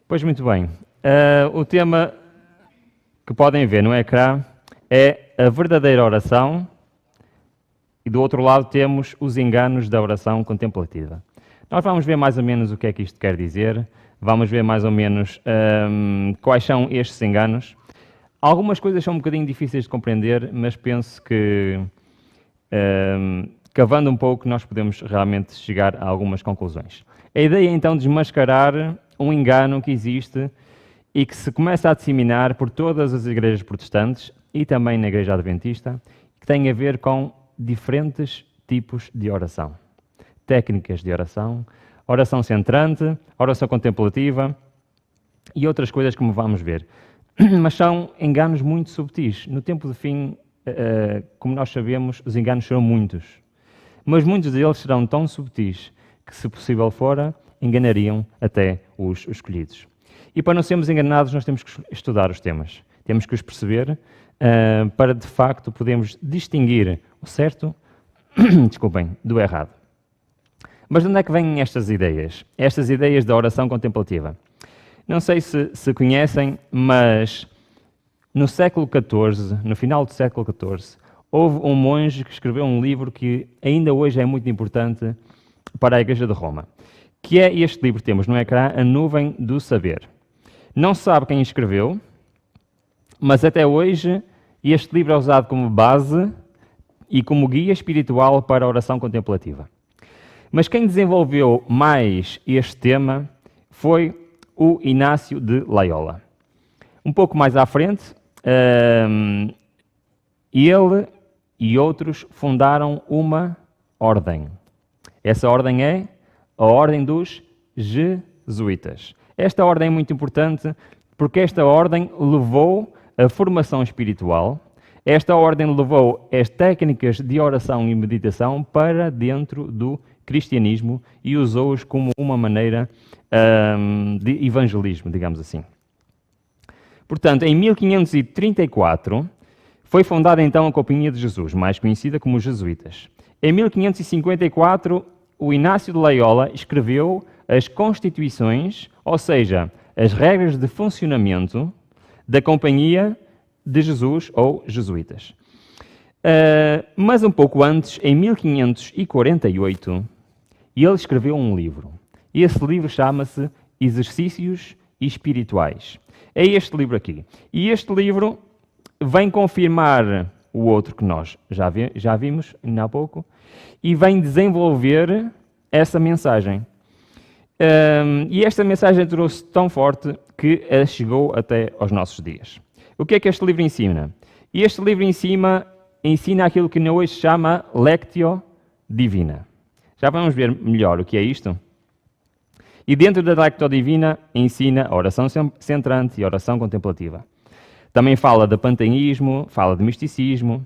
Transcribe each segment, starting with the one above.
Pois muito bem. O tema que podem ver no ecrã é a verdadeira oração e do outro lado temos os enganos da oração contemplativa. Nós vamos ver mais ou menos o que é que isto quer dizer, vamos ver mais ou menos quais são estes enganos. Algumas coisas são um bocadinho difíceis de compreender, mas penso que cavando um pouco nós podemos realmente chegar a algumas conclusões. A ideia é então desmascarar um engano que existe e que se começa a disseminar por todas as igrejas protestantes e também na igreja adventista, que tem a ver com diferentes tipos de oração. Técnicas de oração, oração centrante, oração contemplativa e outras coisas como vamos ver. Mas são enganos muito subtis. No tempo de fim, como nós sabemos, os enganos serão muitos. Mas muitos deles serão tão subtis que, se possível fora, enganariam até os escolhidos. E para não sermos enganados, nós temos que estudar os temas. Temos que os perceber para, de facto, podermos distinguir o certo do errado. Mas de onde é que vêm estas ideias? Estas ideias da oração contemplativa. Não sei se conhecem, mas no século XIV, no final do século XIV, houve um monge que escreveu um livro que ainda hoje é muito importante para a Igreja de Roma, que é este livro que temos no ecrã, A Nuvem do Saber. Não se sabe quem escreveu, mas até hoje este livro é usado como base e como guia espiritual para a oração contemplativa. Mas quem desenvolveu mais este tema foi o Inácio de Loyola. Um pouco mais à frente, ele e outros fundaram uma ordem. Essa ordem é a Ordem dos Jesuítas. Esta ordem é muito importante porque esta ordem levou a formação espiritual, esta ordem levou as técnicas de oração e meditação para dentro do cristianismo e usou-os como uma maneira de evangelismo, digamos assim. Portanto, em 1534, foi fundada então a Companhia de Jesus, mais conhecida como os Jesuítas. Em 1554, o Inácio de Loyola escreveu as Constituições, ou seja, as regras de funcionamento da Companhia de Jesus ou Jesuítas. Mas um pouco antes, em 1548, ele escreveu um livro. Esse livro chama-se Exercícios Espirituais. É este livro aqui. E este livro vem confirmar o outro que nós já vimos ainda há pouco e vem desenvolver essa mensagem. E esta mensagem trouxe tão forte que chegou até aos nossos dias. O que é que este livro ensina? Este livro ensina aquilo que hoje se chama Lectio Divina. Já vamos ver melhor o que é isto? E dentro da Lectio Divina ensina a oração centrante e a oração contemplativa. Também fala de panteísmo, fala de misticismo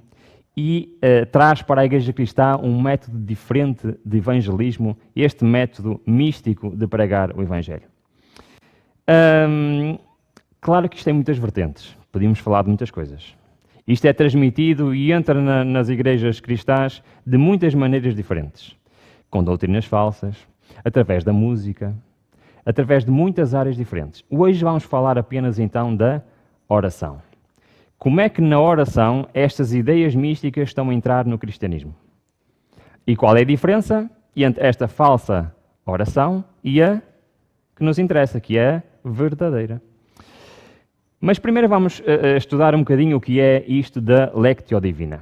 e traz para a Igreja Cristã um método diferente de evangelismo, este método místico de pregar o Evangelho. Claro que isto tem muitas vertentes, podíamos falar de muitas coisas. Isto é transmitido e entra nas igrejas cristãs de muitas maneiras diferentes, com doutrinas falsas, através da música, através de muitas áreas diferentes. Hoje vamos falar apenas então da oração. Como é que na oração estas ideias místicas estão a entrar no cristianismo? E qual é a diferença entre esta falsa oração e a que nos interessa, que é a verdadeira? Mas primeiro vamos estudar um bocadinho o que é isto da Lectio Divina.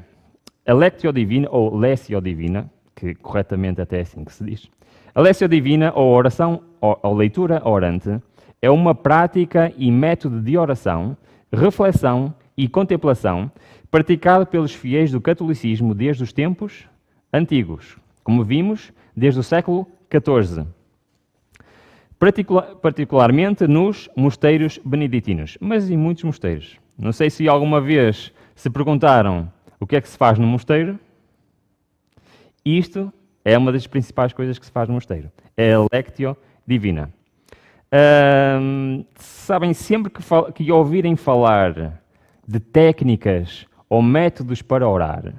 A Lectio Divina, ou Lessio Divina, que corretamente até é assim que se diz, a Lessio Divina, ou oração, ou leitura orante, é uma prática e método de oração, reflexão e contemplação praticado pelos fiéis do catolicismo desde os tempos antigos, como vimos, desde o século XIV. Particularmente nos mosteiros beneditinos, mas em muitos mosteiros. Não sei se alguma vez se perguntaram o que é que se faz no mosteiro. Isto é uma das principais coisas que se faz no mosteiro. É a Lectio Divina. Sabem, sempre que ouvirem falar de técnicas ou métodos para orar,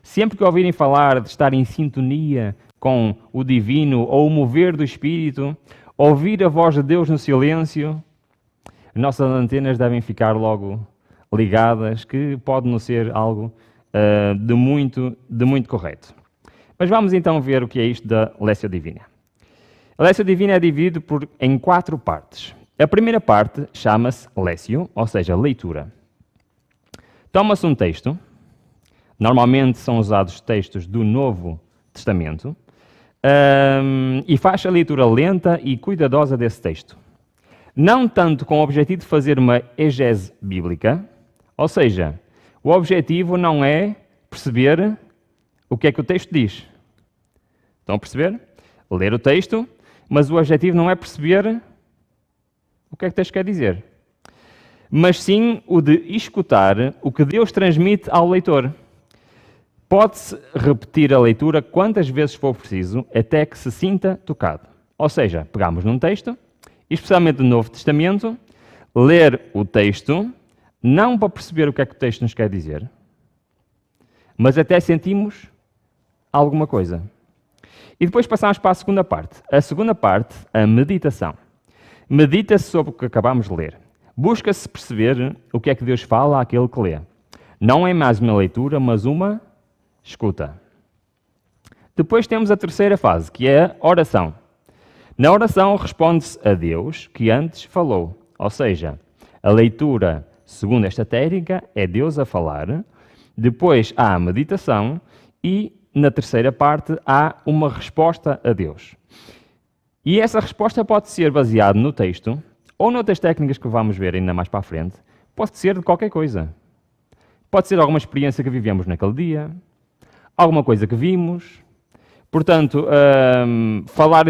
sempre que ouvirem falar de estar em sintonia com o divino ou o mover do Espírito, ouvir a voz de Deus no silêncio, as nossas antenas devem ficar logo ligadas, que pode não ser algo de muito correto. Mas vamos então ver o que é isto da Lectio Divina. A Lectio Divina é dividida em 4 partes. A primeira parte chama-se Lectio, ou seja, leitura. Toma-se um texto, normalmente são usados textos do Novo Testamento, e faz a leitura lenta e cuidadosa desse texto. Não tanto com o objetivo de fazer uma exegese bíblica, ou seja, o objetivo não é perceber o que é que o texto diz. Estão a perceber? Ler o texto, mas o objetivo não é perceber o que é que o texto quer dizer, mas sim o de escutar o que Deus transmite ao leitor. Pode-se repetir a leitura quantas vezes for preciso, até que se sinta tocado. Ou seja, pegamos num texto, especialmente do Novo Testamento, ler o texto, não para perceber o que é que o texto nos quer dizer, mas até sentimos alguma coisa. E depois passamos para a segunda parte. A segunda parte, a meditação. Medita-se sobre o que acabamos de ler. Busca-se perceber o que é que Deus fala àquele que lê. Não é mais uma leitura, mas uma escuta. Depois temos a terceira fase, que é a oração. Na oração responde-se a Deus que antes falou. Ou seja, a leitura, segundo esta técnica, é Deus a falar. Depois há a meditação e, na terceira parte, há uma resposta a Deus. E essa resposta pode ser baseada no texto ou noutras técnicas que vamos ver ainda mais para a frente. Pode ser de qualquer coisa. Pode ser alguma experiência que vivemos naquele dia, alguma coisa que vimos. Portanto, falar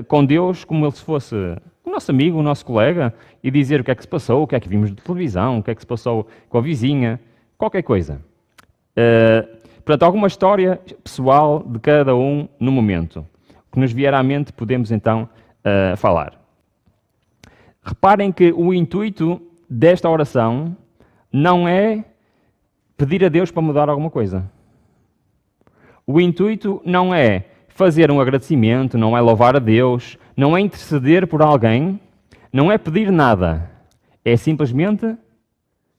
com Deus como ele se fosse o nosso amigo, o nosso colega, e dizer o que é que se passou, o que é que vimos de televisão, o que é que se passou com a vizinha, qualquer coisa. Portanto, alguma história pessoal de cada um no momento. O que nos vier à mente podemos então falar. Reparem que o intuito desta oração não é pedir a Deus para mudar alguma coisa. O intuito não é fazer um agradecimento, não é louvar a Deus, não é interceder por alguém, não é pedir nada. É simplesmente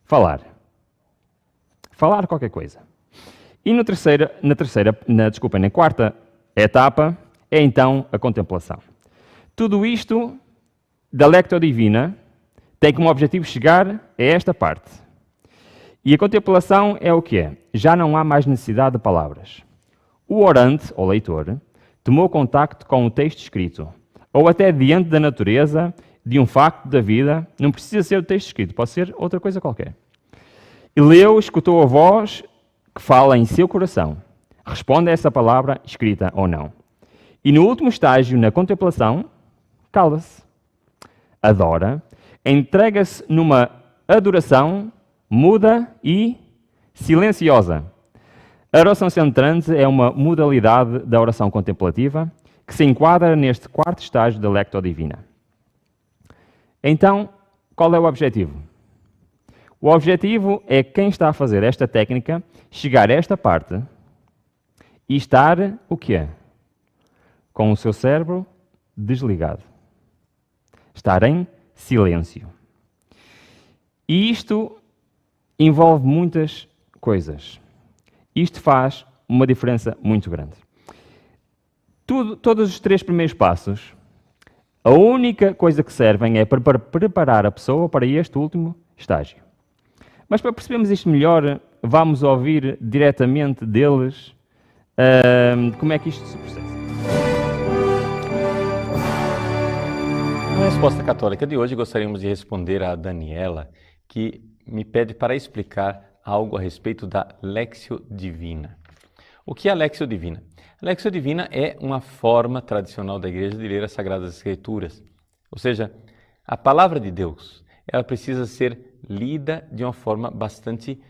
falar. Falar qualquer coisa. E na quarta etapa é então a contemplação. Tudo isto da Lectio Divina tem como objetivo chegar a esta parte. E a contemplação é o que é? Já não há mais necessidade de palavras. O orante, ou leitor, tomou contacto com o texto escrito, ou até diante da natureza, de um facto da vida, não precisa ser o texto escrito, pode ser outra coisa qualquer. E leu, escutou a voz que fala em seu coração, responde a essa palavra, escrita ou não. E no último estágio, na contemplação, cala-se, adora, entrega-se numa adoração muda e silenciosa. A oração centrante é uma modalidade da oração contemplativa que se enquadra neste quarto estágio da Lectio Divina. Então, qual é o objetivo? O objetivo é quem está a fazer esta técnica chegar a esta parte e estar o quê? Com o seu cérebro desligado. Estar em silêncio. E isto envolve muitas coisas. Isto faz uma diferença muito grande. Todos os 3 primeiros passos, a única coisa que servem é para preparar a pessoa para este último estágio. Mas para percebermos isto melhor, vamos ouvir diretamente deles como é que isto se processa. Na resposta católica de hoje, gostaríamos de responder a Daniela, que me pede para explicar algo a respeito da Lectio Divina. O que é a Lectio Divina? A Lectio Divina é uma forma tradicional da Igreja de ler as Sagradas Escrituras. Ou seja, a palavra de Deus, ela precisa ser lida de uma forma bastante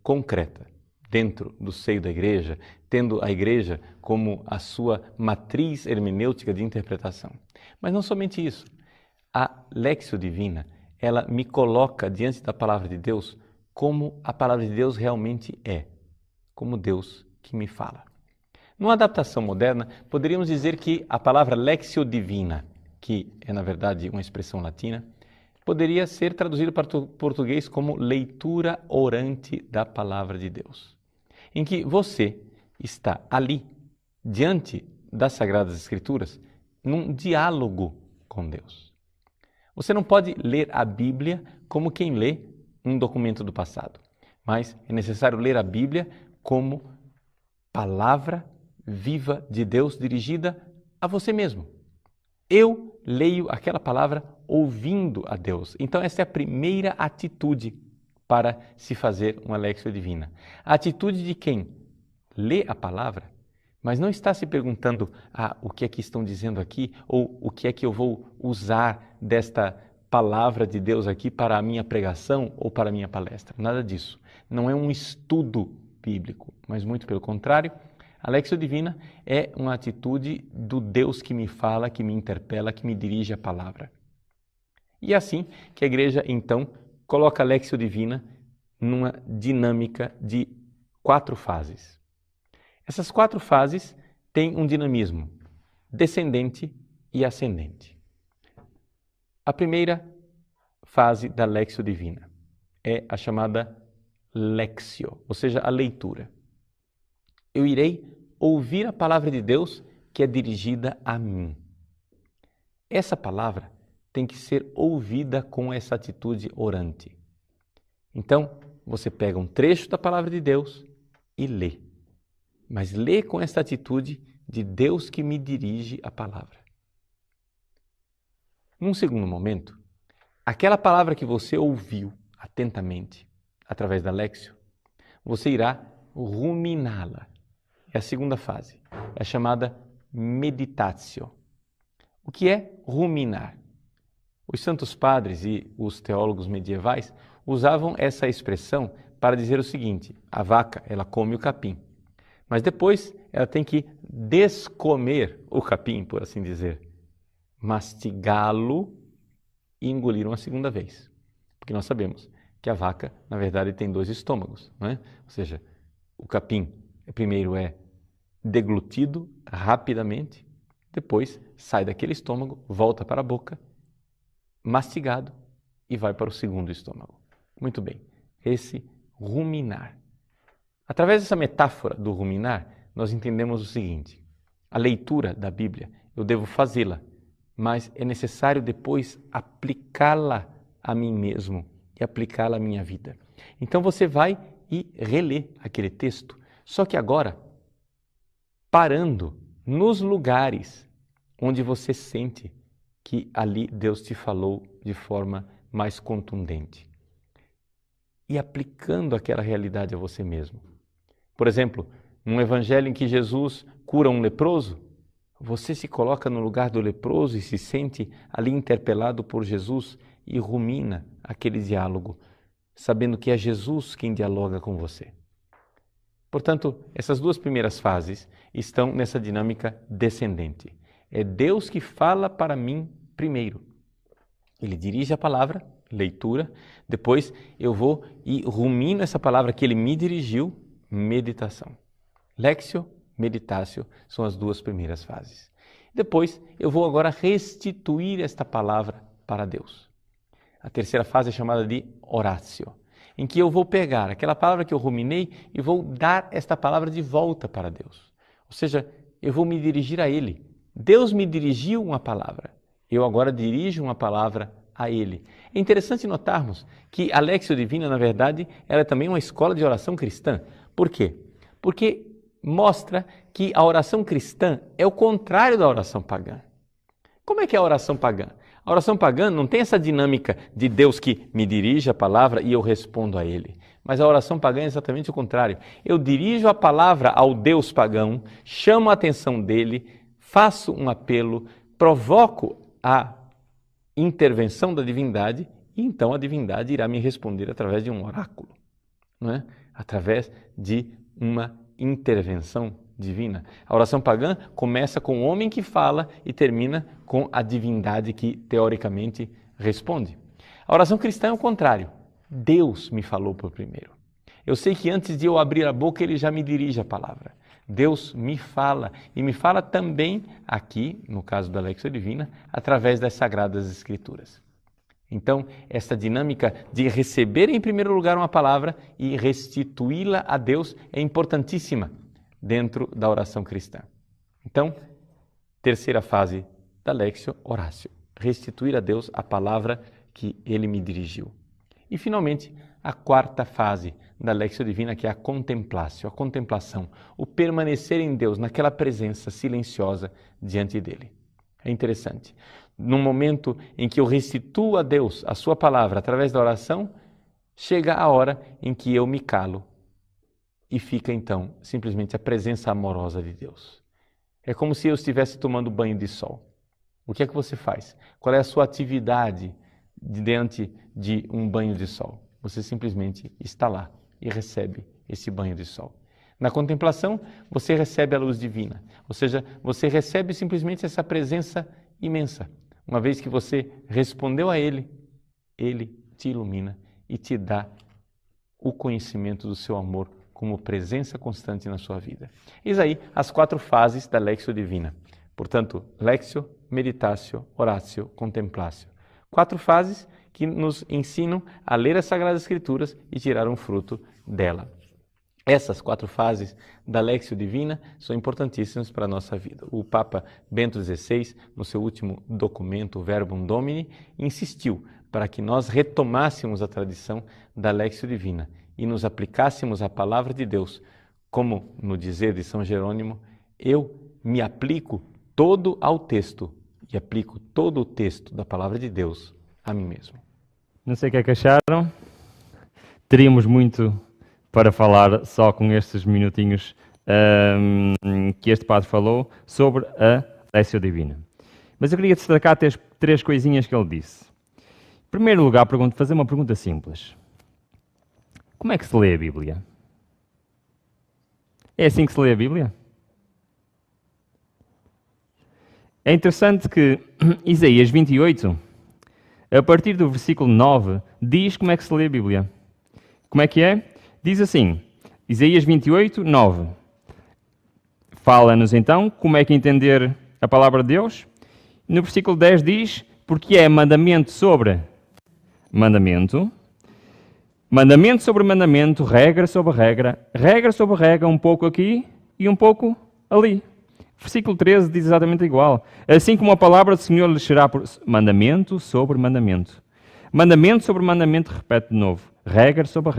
concreta, dentro do seio da Igreja, tendo a Igreja como a sua matriz hermenêutica de interpretação. Mas não somente isso. A Lectio Divina, ela me coloca diante da palavra de Deus como a palavra de Deus realmente é, como Deus que me fala. Numa adaptação moderna, poderíamos dizer que a palavra Lectio Divina, que é na verdade uma expressão latina, poderia ser traduzido para o português como leitura orante da palavra de Deus, em que você está ali, diante das Sagradas Escrituras, num diálogo com Deus. Você não pode ler a Bíblia como quem lê um documento do passado, mas é necessário ler a Bíblia como palavra viva de Deus dirigida a você mesmo. Eu leio aquela palavra ouvindo a Deus. Então essa é a primeira atitude para se fazer uma Léxio Divina. A atitude de quem lê a palavra, mas não está se perguntando o que é que estão dizendo aqui ou o que é que eu vou usar desta palavra de Deus aqui para a minha pregação ou para a minha palestra. Nada disso. Não é um estudo bíblico, mas muito pelo contrário. A Léxio Divina é uma atitude do Deus que me fala, que me interpela, que me dirige a palavra. E é assim que a igreja, então, coloca a Léxio Divina numa dinâmica de 4 fases. Essas 4 fases têm um dinamismo descendente e ascendente. A primeira fase da Léxio Divina é a chamada Léxio, ou seja, a leitura. Eu irei ouvir a palavra de Deus que é dirigida a mim. Essa palavra tem que ser ouvida com essa atitude orante. Então, você pega um trecho da palavra de Deus e lê. Mas lê com essa atitude de Deus que me dirige a palavra. Num segundo momento, aquela palavra que você ouviu atentamente, através da Léxio, você irá ruminá-la. É a segunda fase, é a chamada meditatio. O que é ruminar? Os santos padres e os teólogos medievais usavam essa expressão para dizer o seguinte: a vaca, ela come o capim, mas depois ela tem que descomer o capim, por assim dizer, mastigá-lo e engolir uma segunda vez. Porque nós sabemos que a vaca, na verdade, tem 2 estômagos, não é? Ou seja, o capim primeiro é deglutido rapidamente, depois sai daquele estômago, volta para a boca, mastigado e vai para o segundo estômago. Muito bem, esse ruminar. Através dessa metáfora do ruminar, nós entendemos o seguinte: a leitura da Bíblia, eu devo fazê-la, mas é necessário depois aplicá-la a mim mesmo e aplicá-la à minha vida. Então você vai e relê aquele texto, só que agora parando nos lugares onde você sente que ali Deus te falou de forma mais contundente e aplicando aquela realidade a você mesmo. Por exemplo, num evangelho em que Jesus cura um leproso, você se coloca no lugar do leproso e se sente ali interpelado por Jesus e rumina aquele diálogo, sabendo que é Jesus quem dialoga com você. Portanto, essas 2 primeiras fases estão nessa dinâmica descendente. É Deus que fala para mim primeiro. Ele dirige a palavra, leitura, depois eu vou e rumino essa palavra que ele me dirigiu, meditação. Léxio, meditatio são as 2 primeiras fases. Depois eu vou agora restituir esta palavra para Deus. A terceira fase é chamada de oratio, em que eu vou pegar aquela palavra que eu ruminei e vou dar esta palavra de volta para Deus. Ou seja, eu vou me dirigir a Ele. Deus me dirigiu uma palavra, eu agora dirijo uma palavra a Ele. É interessante notarmos que a Léxio Divina, na verdade, ela é também uma escola de oração cristã. Por quê? Porque mostra que a oração cristã é o contrário da oração pagã. Como é que é a oração pagã? A oração pagã não tem essa dinâmica de Deus que me dirige a palavra e eu respondo a Ele. Mas a oração pagã é exatamente o contrário. Eu dirijo a palavra ao Deus pagão, chamo a atenção dele, faço um apelo, provoco a intervenção da divindade e então a divindade irá me responder através de um oráculo, não é? Através de uma intervenção divina. A oração pagã começa com o homem que fala e termina com a divindade que teoricamente responde. A oração cristã é o contrário. Deus me falou por primeiro. Eu sei que antes de eu abrir a boca, Ele já me dirige a palavra. Deus me fala, e me fala também aqui, no caso da Léxio Divina, através das Sagradas Escrituras. Então, essa dinâmica de receber em primeiro lugar uma palavra e restituí-la a Deus é importantíssima dentro da oração cristã. Então, terceira fase da Léxio, Orácio. Restituir a Deus a palavra que Ele me dirigiu. E, finalmente, a quarta fase da Léxio Divina, que é a contemplatio, a contemplação, o permanecer em Deus, naquela presença silenciosa diante dEle. É interessante. Num momento em que eu restituo a Deus a sua palavra através da oração, chega a hora em que eu me calo e fica então simplesmente a presença amorosa de Deus. É como se eu estivesse tomando banho de sol. O que é que você faz? Qual é a sua atividade diante de um banho de sol? Você simplesmente está lá e recebe esse banho de sol. Na contemplação, você recebe a luz divina, ou seja, você recebe simplesmente essa presença imensa. Uma vez que você respondeu a Ele, Ele te ilumina e te dá o conhecimento do seu amor como presença constante na sua vida. Eis aí as 4 fases da Léxio Divina. Portanto, Léxio, Meditatio, Oratio, Contemplatio. 4 fases que nos ensinam a ler as Sagradas Escrituras e tirar um fruto dela. Essas 4 fases da Léxio Divina são importantíssimas para a nossa vida. O Papa Bento XVI, no seu último documento, o Verbum Domini, insistiu para que nós retomássemos a tradição da Léxio Divina e nos aplicássemos à Palavra de Deus, como no dizer de São Jerônimo, eu me aplico todo ao texto e aplico todo o texto da Palavra de Deus a mim mesmo. Não sei o que é que acharam. Teríamos muito para falar só com estes minutinhos que este padre falou sobre a Léxio Divina. Mas eu queria destacar 3 coisinhas que ele disse. Em primeiro lugar, fazer uma pergunta simples. Como é que se lê a Bíblia? É assim que se lê a Bíblia? É interessante que Isaías 28, a partir do versículo 9, diz como é que se lê a Bíblia. Como é que é? Diz assim, Isaías 28, 9. Fala-nos então como é que entender a palavra de Deus. No versículo 10 diz, porque é mandamento sobre mandamento, mandamento sobre mandamento, regra sobre regra, um pouco aqui e um pouco ali. Versículo 13 diz exatamente igual. Assim como a palavra do Senhor lhes será por mandamento sobre mandamento. Mandamento sobre mandamento, repete de novo. Regra sobre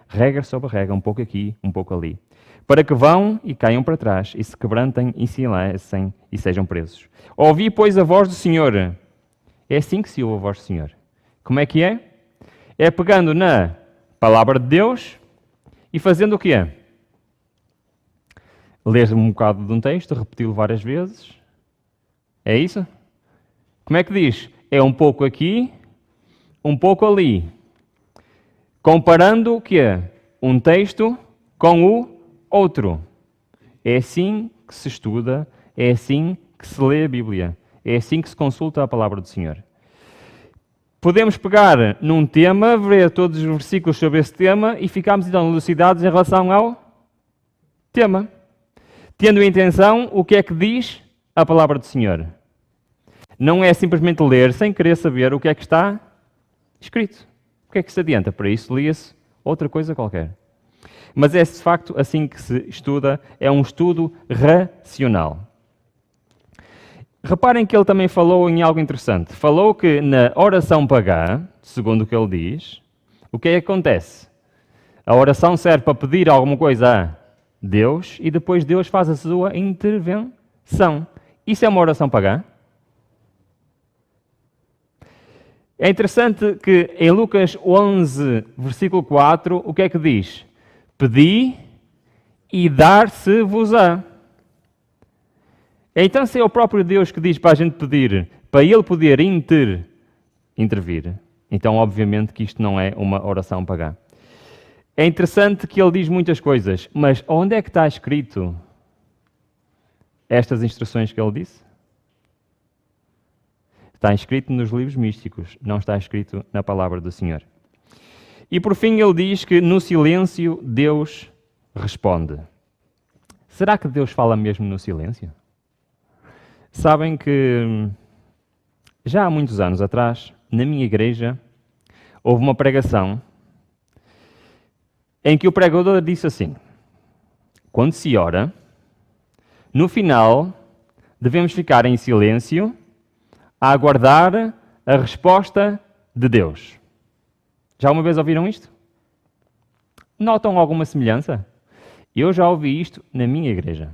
regra sobre um pouco aqui, um pouco ali. Para que vão e caiam para trás, e se quebrantem e se enlacem e sejam presos. Ouvi, pois, a voz do Senhor. É assim que se ouve a voz do Senhor. Como é que é? É pegando na palavra de Deus e fazendo o quê? Ler um bocado de um texto, repeti-lo várias vezes. É isso? Como é que diz? É um pouco aqui, um pouco ali. Comparando o quê? Um texto com o outro. É assim que se estuda, é assim que se lê a Bíblia, é assim que se consulta a palavra do Senhor. Podemos pegar num tema, ver todos os versículos sobre esse tema e ficarmos então elucidados em relação ao tema, tendo em atenção o que é que diz a palavra do Senhor. Não é simplesmente ler sem querer saber o que é que está escrito. O que é que se adianta? Para isso lia-se outra coisa qualquer. Mas é de facto assim que se estuda, é um estudo racional. Reparem que ele também falou em algo interessante. Falou que na oração pagã, segundo o que ele diz, o que é que acontece? A oração serve para pedir alguma coisa a Deus e depois Deus faz a sua intervenção. Isso é uma oração pagã? É interessante que em Lucas 11, versículo 4, o que é que diz? Pedi e dar-se-vos-á. Então, se é o próprio Deus que diz para a gente pedir, para Ele poder intervir, então obviamente que isto não é uma oração pagã. É interessante que ele diz muitas coisas, mas onde é que está escrito estas instruções que ele disse? Está escrito nos livros místicos, não está escrito na palavra do Senhor. E por fim ele diz que no silêncio Deus responde. Será que Deus fala mesmo no silêncio? Sabem que já há muitos anos atrás, na minha igreja, houve uma pregação em que o pregador disse assim: quando se ora, no final devemos ficar em silêncio a aguardar a resposta de Deus. Já uma vez ouviram isto? Notam alguma semelhança? Eu já ouvi isto na minha igreja.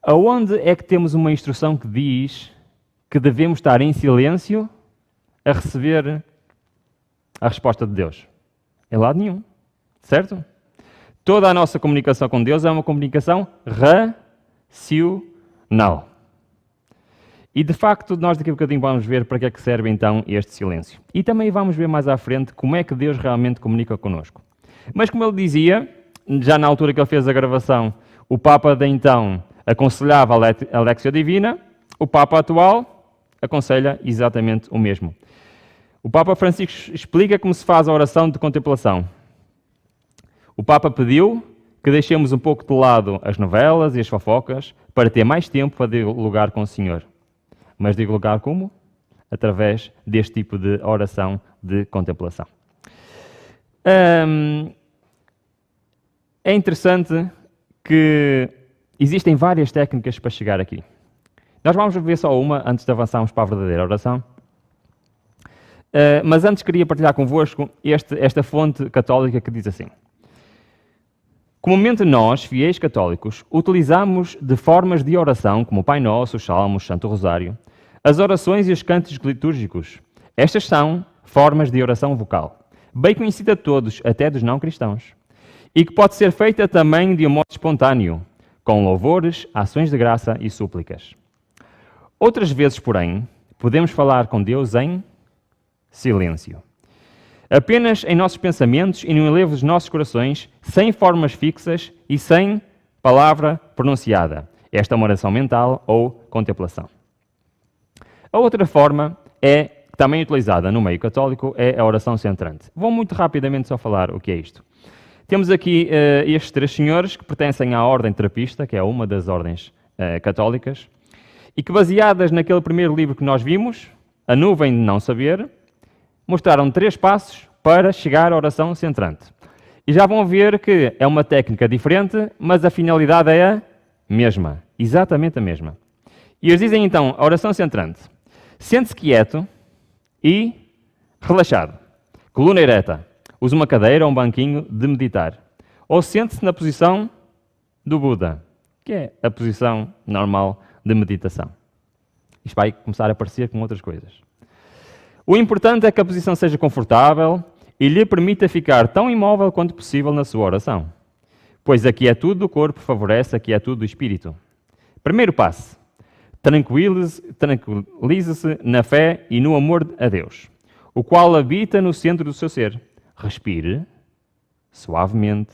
Aonde é que temos uma instrução que diz que devemos estar em silêncio a receber a resposta de Deus? Em lado nenhum, certo? Toda a nossa comunicação com Deus é uma comunicação racional. E de facto, nós daqui a bocadinho vamos ver para que é que serve então este silêncio. E também vamos ver mais à frente como é que Deus realmente comunica connosco. Mas como ele dizia, já na altura que ele fez a gravação, o Papa de então aconselhava a Lectio Divina, o Papa atual aconselha exatamente o mesmo. O Papa Francisco explica como se faz a oração de contemplação. O Papa pediu que deixemos um pouco de lado as novelas e as fofocas para ter mais tempo para dialogar com o Senhor. Mas dialogar como? Através deste tipo de oração de contemplação. É interessante que existem várias técnicas para chegar aqui. Nós vamos ver só uma antes de avançarmos para a verdadeira oração. Mas antes queria partilhar convosco esta fonte católica que diz assim: comumente nós, fiéis católicos, utilizamos de formas de oração, como o Pai Nosso, os Salmos, Santo Rosário, as orações e os cânticos litúrgicos. Estas são formas de oração vocal, bem conhecida a todos, até dos não cristãos, e que pode ser feita também de um modo espontâneo, com louvores, ações de graça e súplicas. Outras vezes, porém, podemos falar com Deus em silêncio. Apenas em nossos pensamentos e no enlevo dos nossos corações, sem formas fixas e sem palavra pronunciada. Esta é uma oração mental ou contemplação. A outra forma também utilizada no meio católico, é a oração centrante. Vou muito rapidamente só falar o que é isto. Temos aqui estes três senhores que pertencem à ordem terapista, que é uma das ordens católicas, e que, baseadas naquele primeiro livro que nós vimos, A Nuvem de Não Saber, mostraram 3 passos para chegar à oração centrante. E já vão ver que é uma técnica diferente, mas a finalidade é a mesma, exatamente a mesma. E eles dizem então, a oração centrante: sente-se quieto e relaxado, coluna ereta, use uma cadeira ou um banquinho de meditar, ou sente-se na posição do Buda, que é a posição normal de meditação. Isto vai começar a parecer com outras coisas. O importante é que a posição seja confortável e lhe permita ficar tão imóvel quanto possível na sua oração, pois a quietude do corpo favorece a quietude do espírito. Primeiro passo: tranquilize-se na fé e no amor a Deus, o qual habita no centro do seu ser. Respire suavemente,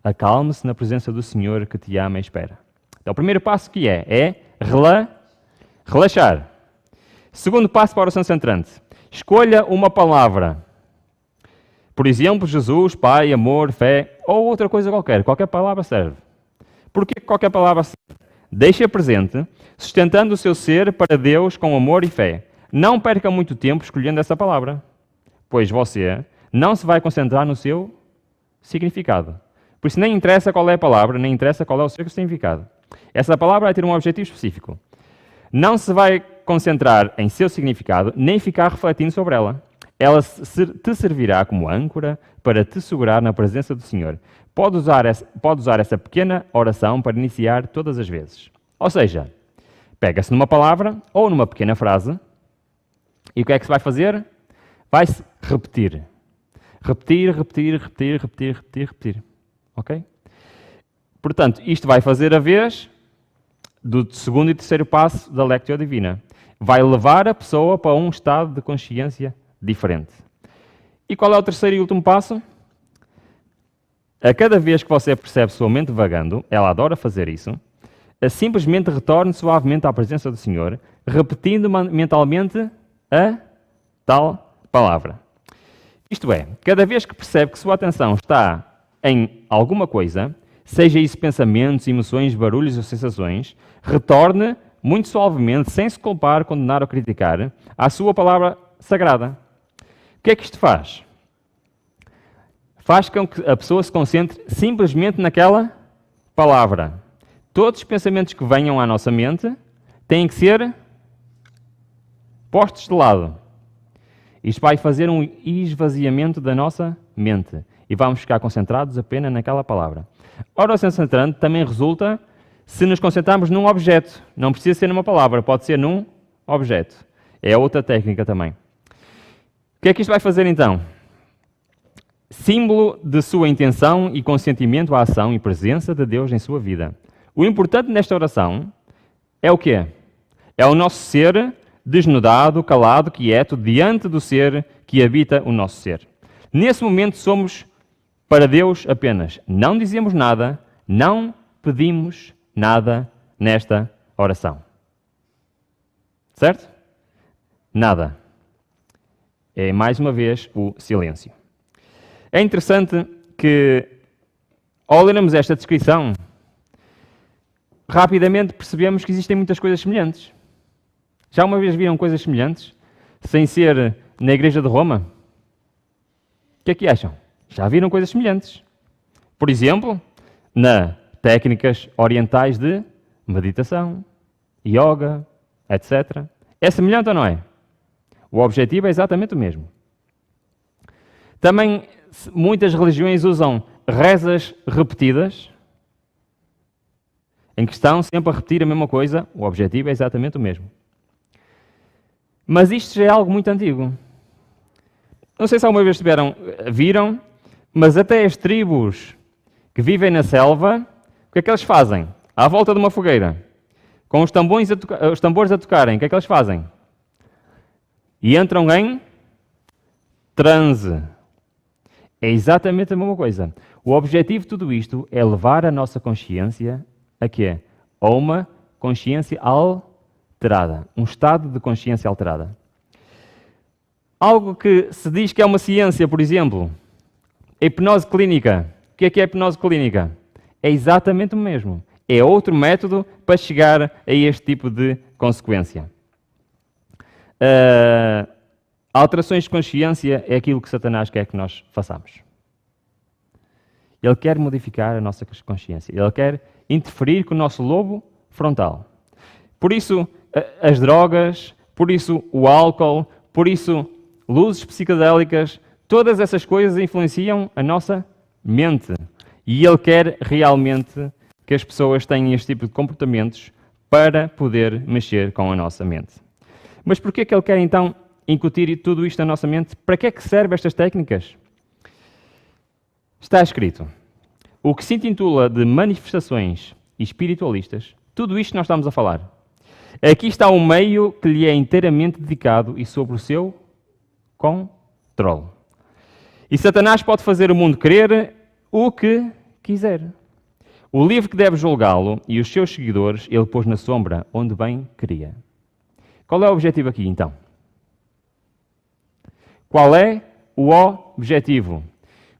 acalme-se na presença do Senhor que te ama e espera. Então, o primeiro passo que é relaxar. Segundo passo para a oração centrante: escolha uma palavra. Por exemplo, Jesus, Pai, amor, fé, ou outra coisa qualquer. Qualquer palavra serve. Por que qualquer palavra serve? Deixa presente, sustentando o seu ser para Deus com amor e fé. Não perca muito tempo escolhendo essa palavra, pois você não se vai concentrar no seu significado. Por isso nem interessa qual é a palavra, nem interessa qual é o seu significado. Essa palavra vai ter um objetivo específico. Não se vai concentrar em seu significado, nem ficar refletindo sobre ela. Ela te servirá como âncora para te segurar na presença do Senhor. Pode usar essa pequena oração para iniciar todas as vezes. Ou seja, pega-se numa palavra ou numa pequena frase e o que é que se vai fazer? Vai-se repetir. Repetir. Ok? Portanto, isto vai fazer a vez do segundo e terceiro passo da Lectio Divina. Vai levar a pessoa para um estado de consciência diferente. E qual é o terceiro e último passo? A cada vez que você percebe sua mente vagando, ela adora fazer isso, simplesmente retorne suavemente à presença do Senhor, repetindo mentalmente a tal palavra. Isto é, cada vez que percebe que sua atenção está em alguma coisa, seja isso pensamentos, emoções, barulhos ou sensações, retorne muito suavemente, sem se culpar, condenar ou criticar, à sua palavra sagrada. O que é que isto faz? Faz com que a pessoa se concentre simplesmente naquela palavra. Todos os pensamentos que venham à nossa mente têm que ser postos de lado. Isto vai fazer um esvaziamento da nossa mente e vamos ficar concentrados apenas naquela palavra. A oração centrante também resulta se nos concentrarmos num objeto. Não precisa ser numa palavra, pode ser num objeto. É outra técnica também. O que é que isto vai fazer então? Símbolo de sua intenção e consentimento à ação e presença de Deus em sua vida. O importante nesta oração é o quê? É o nosso ser desnudado, calado, quieto, diante do ser que habita o nosso ser. Nesse momento somos para Deus apenas. Não dizemos nada, não pedimos nada nesta oração. Certo? Nada. É mais uma vez o silêncio. É interessante que, ao lermos esta descrição, rapidamente percebemos que existem muitas coisas semelhantes. Já uma vez viram coisas semelhantes, sem ser na Igreja de Roma? O que é que acham? Já viram coisas semelhantes? Por exemplo, na técnicas orientais de meditação, yoga, etc. É semelhante ou não é? O objetivo é exatamente o mesmo. Também muitas religiões usam rezas repetidas, em que estão sempre a repetir a mesma coisa, o objetivo é exatamente o mesmo. Mas isto já é algo muito antigo. Não sei se alguma vez viram, mas até as tribos que vivem na selva, o que é que eles fazem? À volta de uma fogueira, com os tambores a tocarem, o que é que eles fazem? E entram em transe. É exatamente a mesma coisa. O objetivo de tudo isto é levar a nossa consciência a quê? A uma consciência alterada. Um estado de consciência alterada. Algo que se diz que é uma ciência, por exemplo, a hipnose clínica. O que é a hipnose clínica? É exatamente o mesmo. É outro método para chegar a este tipo de consequência. Alterações de consciência é aquilo que Satanás quer que nós façamos. Ele quer modificar a nossa consciência. Ele quer interferir com o nosso lobo frontal. Por isso, as drogas, por isso, o álcool, por isso, luzes psicodélicas, todas essas coisas influenciam a nossa mente. E ele quer realmente que as pessoas tenham este tipo de comportamentos para poder mexer com a nossa mente. Mas porquê que ele quer então incutir tudo isto na nossa mente? Para que é que servem estas técnicas? Está escrito: o que se intitula de manifestações espiritualistas, tudo isto que nós estamos a falar. Aqui está um meio que lhe é inteiramente dedicado e sob o seu controle. E Satanás pode fazer o mundo crer o que quiser. O livro que deve julgá-lo e os seus seguidores ele pôs na sombra, onde bem queria. Qual é o objetivo aqui, então? Qual é o objetivo?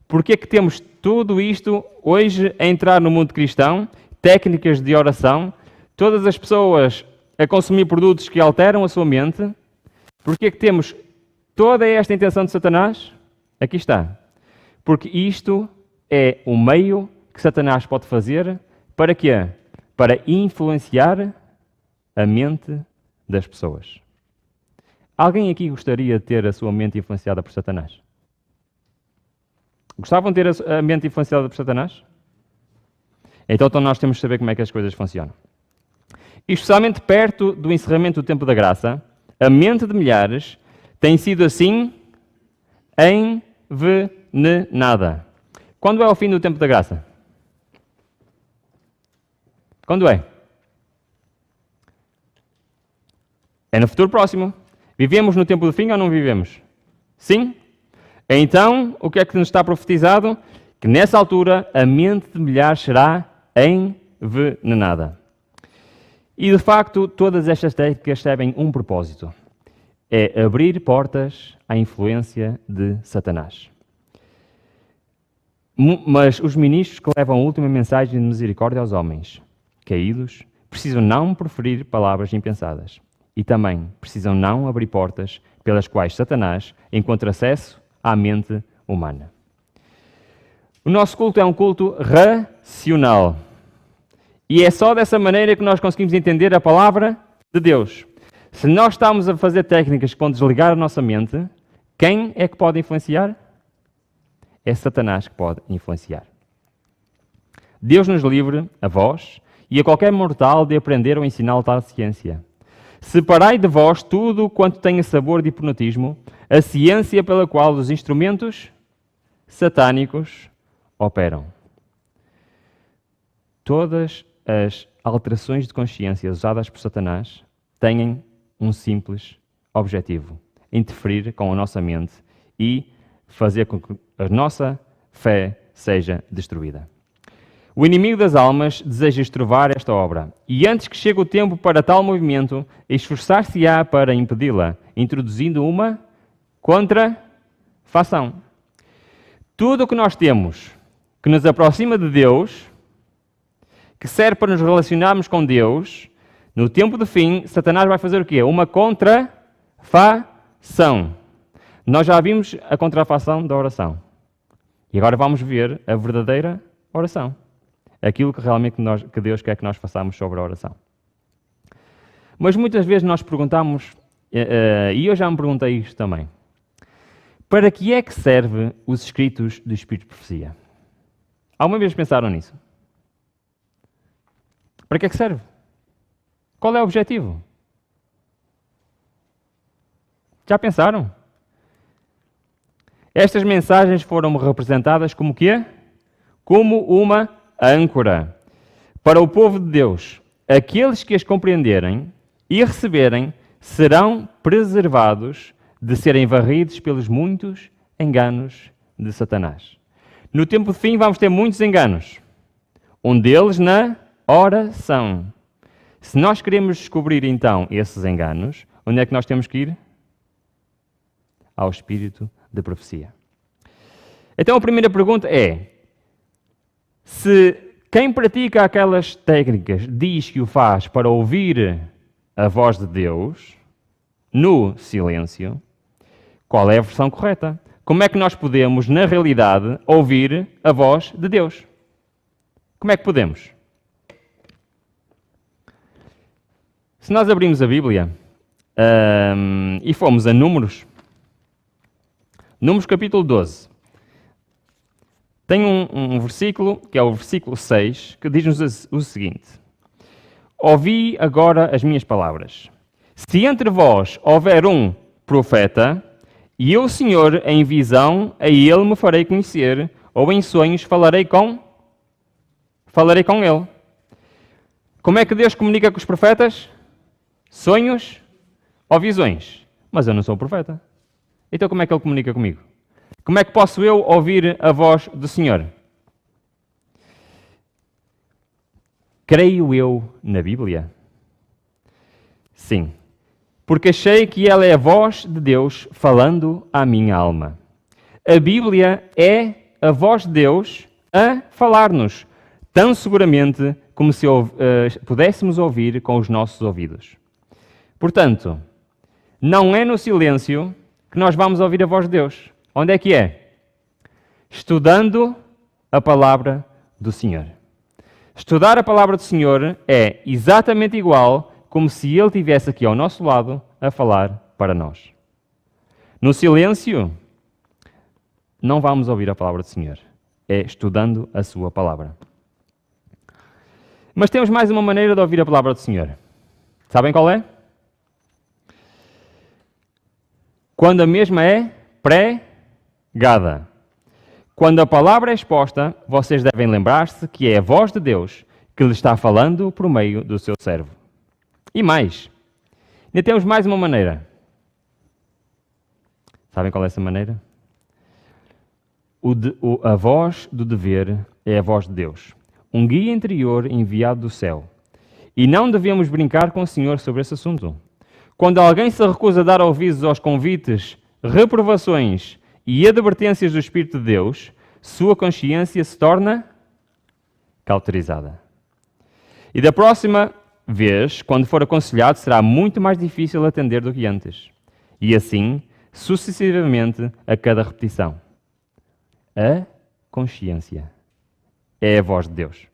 Porquê é que temos tudo isto hoje a entrar no mundo cristão? Técnicas de oração, todas as pessoas a consumir produtos que alteram a sua mente. Porquê é que temos toda esta intenção de Satanás? Aqui está. Porque isto é o meio que Satanás pode fazer para quê? Para influenciar a mente das pessoas. Alguém aqui gostaria de ter a sua mente influenciada por Satanás? Gostavam de ter a mente influenciada por Satanás? Então nós temos de saber como é que as coisas funcionam. E especialmente perto do encerramento do tempo da graça, a mente de milhares tem sido assim envenenada. Quando é o fim do tempo da graça? Quando é? É no futuro próximo. Vivemos no tempo do fim ou não vivemos? Sim? Então, o que é que nos está profetizado? Que nessa altura a mente de milhares será envenenada. E de facto, todas estas técnicas servem um propósito. É abrir portas à influência de Satanás. Mas os ministros que levam a última mensagem de misericórdia aos homens caídos precisam não proferir palavras impensadas e também precisam não abrir portas pelas quais Satanás encontra acesso à mente humana. O nosso culto é um culto racional. E é só dessa maneira que nós conseguimos entender a palavra de Deus. Se nós estamos a fazer técnicas que vão desligar a nossa mente, quem é que pode influenciar? É Satanás que pode influenciar. Deus nos livre, a vós, e a qualquer mortal de aprender ou ensinar tal ciência. Separai de vós tudo quanto tenha sabor de hipnotismo, a ciência pela qual os instrumentos satânicos operam. Todas as alterações de consciência usadas por Satanás têm um simples objetivo: interferir com a nossa mente e fazer com que a nossa fé seja destruída. O inimigo das almas deseja estrovar esta obra, e antes que chegue o tempo para tal movimento, esforçar-se-á para impedi-la, introduzindo uma contrafação. Tudo o que nós temos que nos aproxima de Deus, que serve para nos relacionarmos com Deus, no tempo do fim, Satanás vai fazer o quê? Uma contrafação. Nós já vimos a contrafação da oração. E agora vamos ver a verdadeira oração. Aquilo que realmente que Deus quer que nós façamos sobre a oração. Mas muitas vezes nós perguntamos, e eu já me perguntei isto também, para que é que serve os escritos do Espírito de Profecia? Alguma vez pensaram nisso? Para que é que serve? Qual é o objetivo? Já pensaram? Estas mensagens foram representadas como quê? Como uma âncora para o povo de Deus. Aqueles que as compreenderem e receberem serão preservados de serem varridos pelos muitos enganos de Satanás. No tempo de fim vamos ter muitos enganos. Um deles na oração. Se nós queremos descobrir então esses enganos, onde é que nós temos que ir? Ao Espírito de Profecia. Então a primeira pergunta é: se quem pratica aquelas técnicas diz que o faz para ouvir a voz de Deus no silêncio, qual é a versão correta? Como é que nós podemos, na realidade, ouvir a voz de Deus? Como é que podemos? Se nós abrimos a Bíblia e formos a Números capítulo 12, tem um versículo, que é o versículo 6, que diz-nos o seguinte: ouvi agora as minhas palavras. Se entre vós houver um profeta, e eu, Senhor, em visão, a ele me farei conhecer, ou em sonhos falarei com ele. Como é que Deus comunica com os profetas? Sonhos ou visões? Mas eu não sou profeta. Então como é que ele comunica comigo? Como é que posso eu ouvir a voz do Senhor? Creio eu na Bíblia? Sim. Porque achei que ela é a voz de Deus falando à minha alma. A Bíblia é a voz de Deus a falar-nos, tão seguramente como se pudéssemos ouvir com os nossos ouvidos. Portanto, não é no silêncio que nós vamos ouvir a voz de Deus. Onde é que é? Estudando a palavra do Senhor. Estudar a palavra do Senhor é exatamente igual como se Ele estivesse aqui ao nosso lado a falar para nós. No silêncio, não vamos ouvir a palavra do Senhor. É estudando a sua palavra. Mas temos mais uma maneira de ouvir a palavra do Senhor. Sabem qual é? Quando a mesma é pregada. Quando a palavra é exposta, vocês devem lembrar-se que é a voz de Deus que lhe está falando por meio do seu servo. E mais, ainda temos mais uma maneira. Sabem qual é essa maneira? A voz do dever é a voz de Deus. Um guia interior enviado do céu. E não devemos brincar com o Senhor sobre esse assunto. Quando alguém se recusa a dar ouvidos aos convites, reprovações e advertências do Espírito de Deus, sua consciência se torna cauterizada. E da próxima vez, quando for aconselhado, será muito mais difícil atender do que antes. E assim, sucessivamente, a cada repetição. A consciência é a voz de Deus.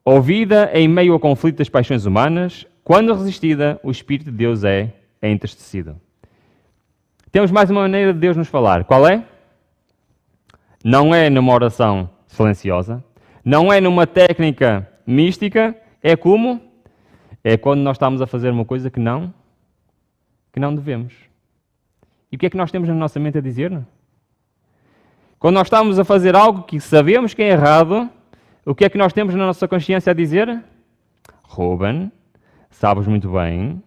Ouvida em meio ao conflito das paixões humanas, quando resistida, o Espírito de Deus é entristecido. Temos mais uma maneira de Deus nos falar. Qual é? Não é numa oração silenciosa, não é numa técnica mística, é como? É quando nós estamos a fazer uma coisa que não devemos. E o que é que nós temos na nossa mente a dizer? Quando nós estamos a fazer algo que sabemos que é errado, o que é que nós temos na nossa consciência a dizer? Ruben, sabes muito bem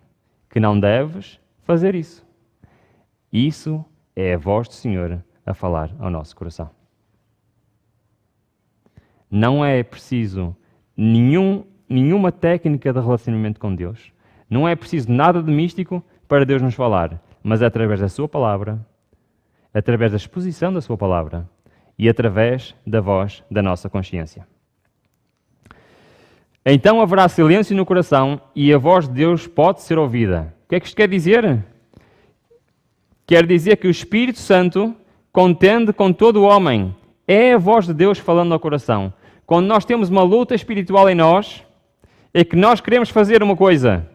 que não deves fazer isso. Isso é a voz do Senhor a falar ao nosso coração. Não é preciso nenhuma técnica de relacionamento com Deus. Não é preciso nada de místico para Deus nos falar, mas é através da sua palavra, através da exposição da sua palavra e através da voz da nossa consciência. Então haverá silêncio no coração e a voz de Deus pode ser ouvida. O que é que isto quer dizer? Quer dizer que o Espírito Santo contende com todo o homem. É a voz de Deus falando ao coração. Quando nós temos uma luta espiritual em nós, é que nós queremos fazer uma coisa.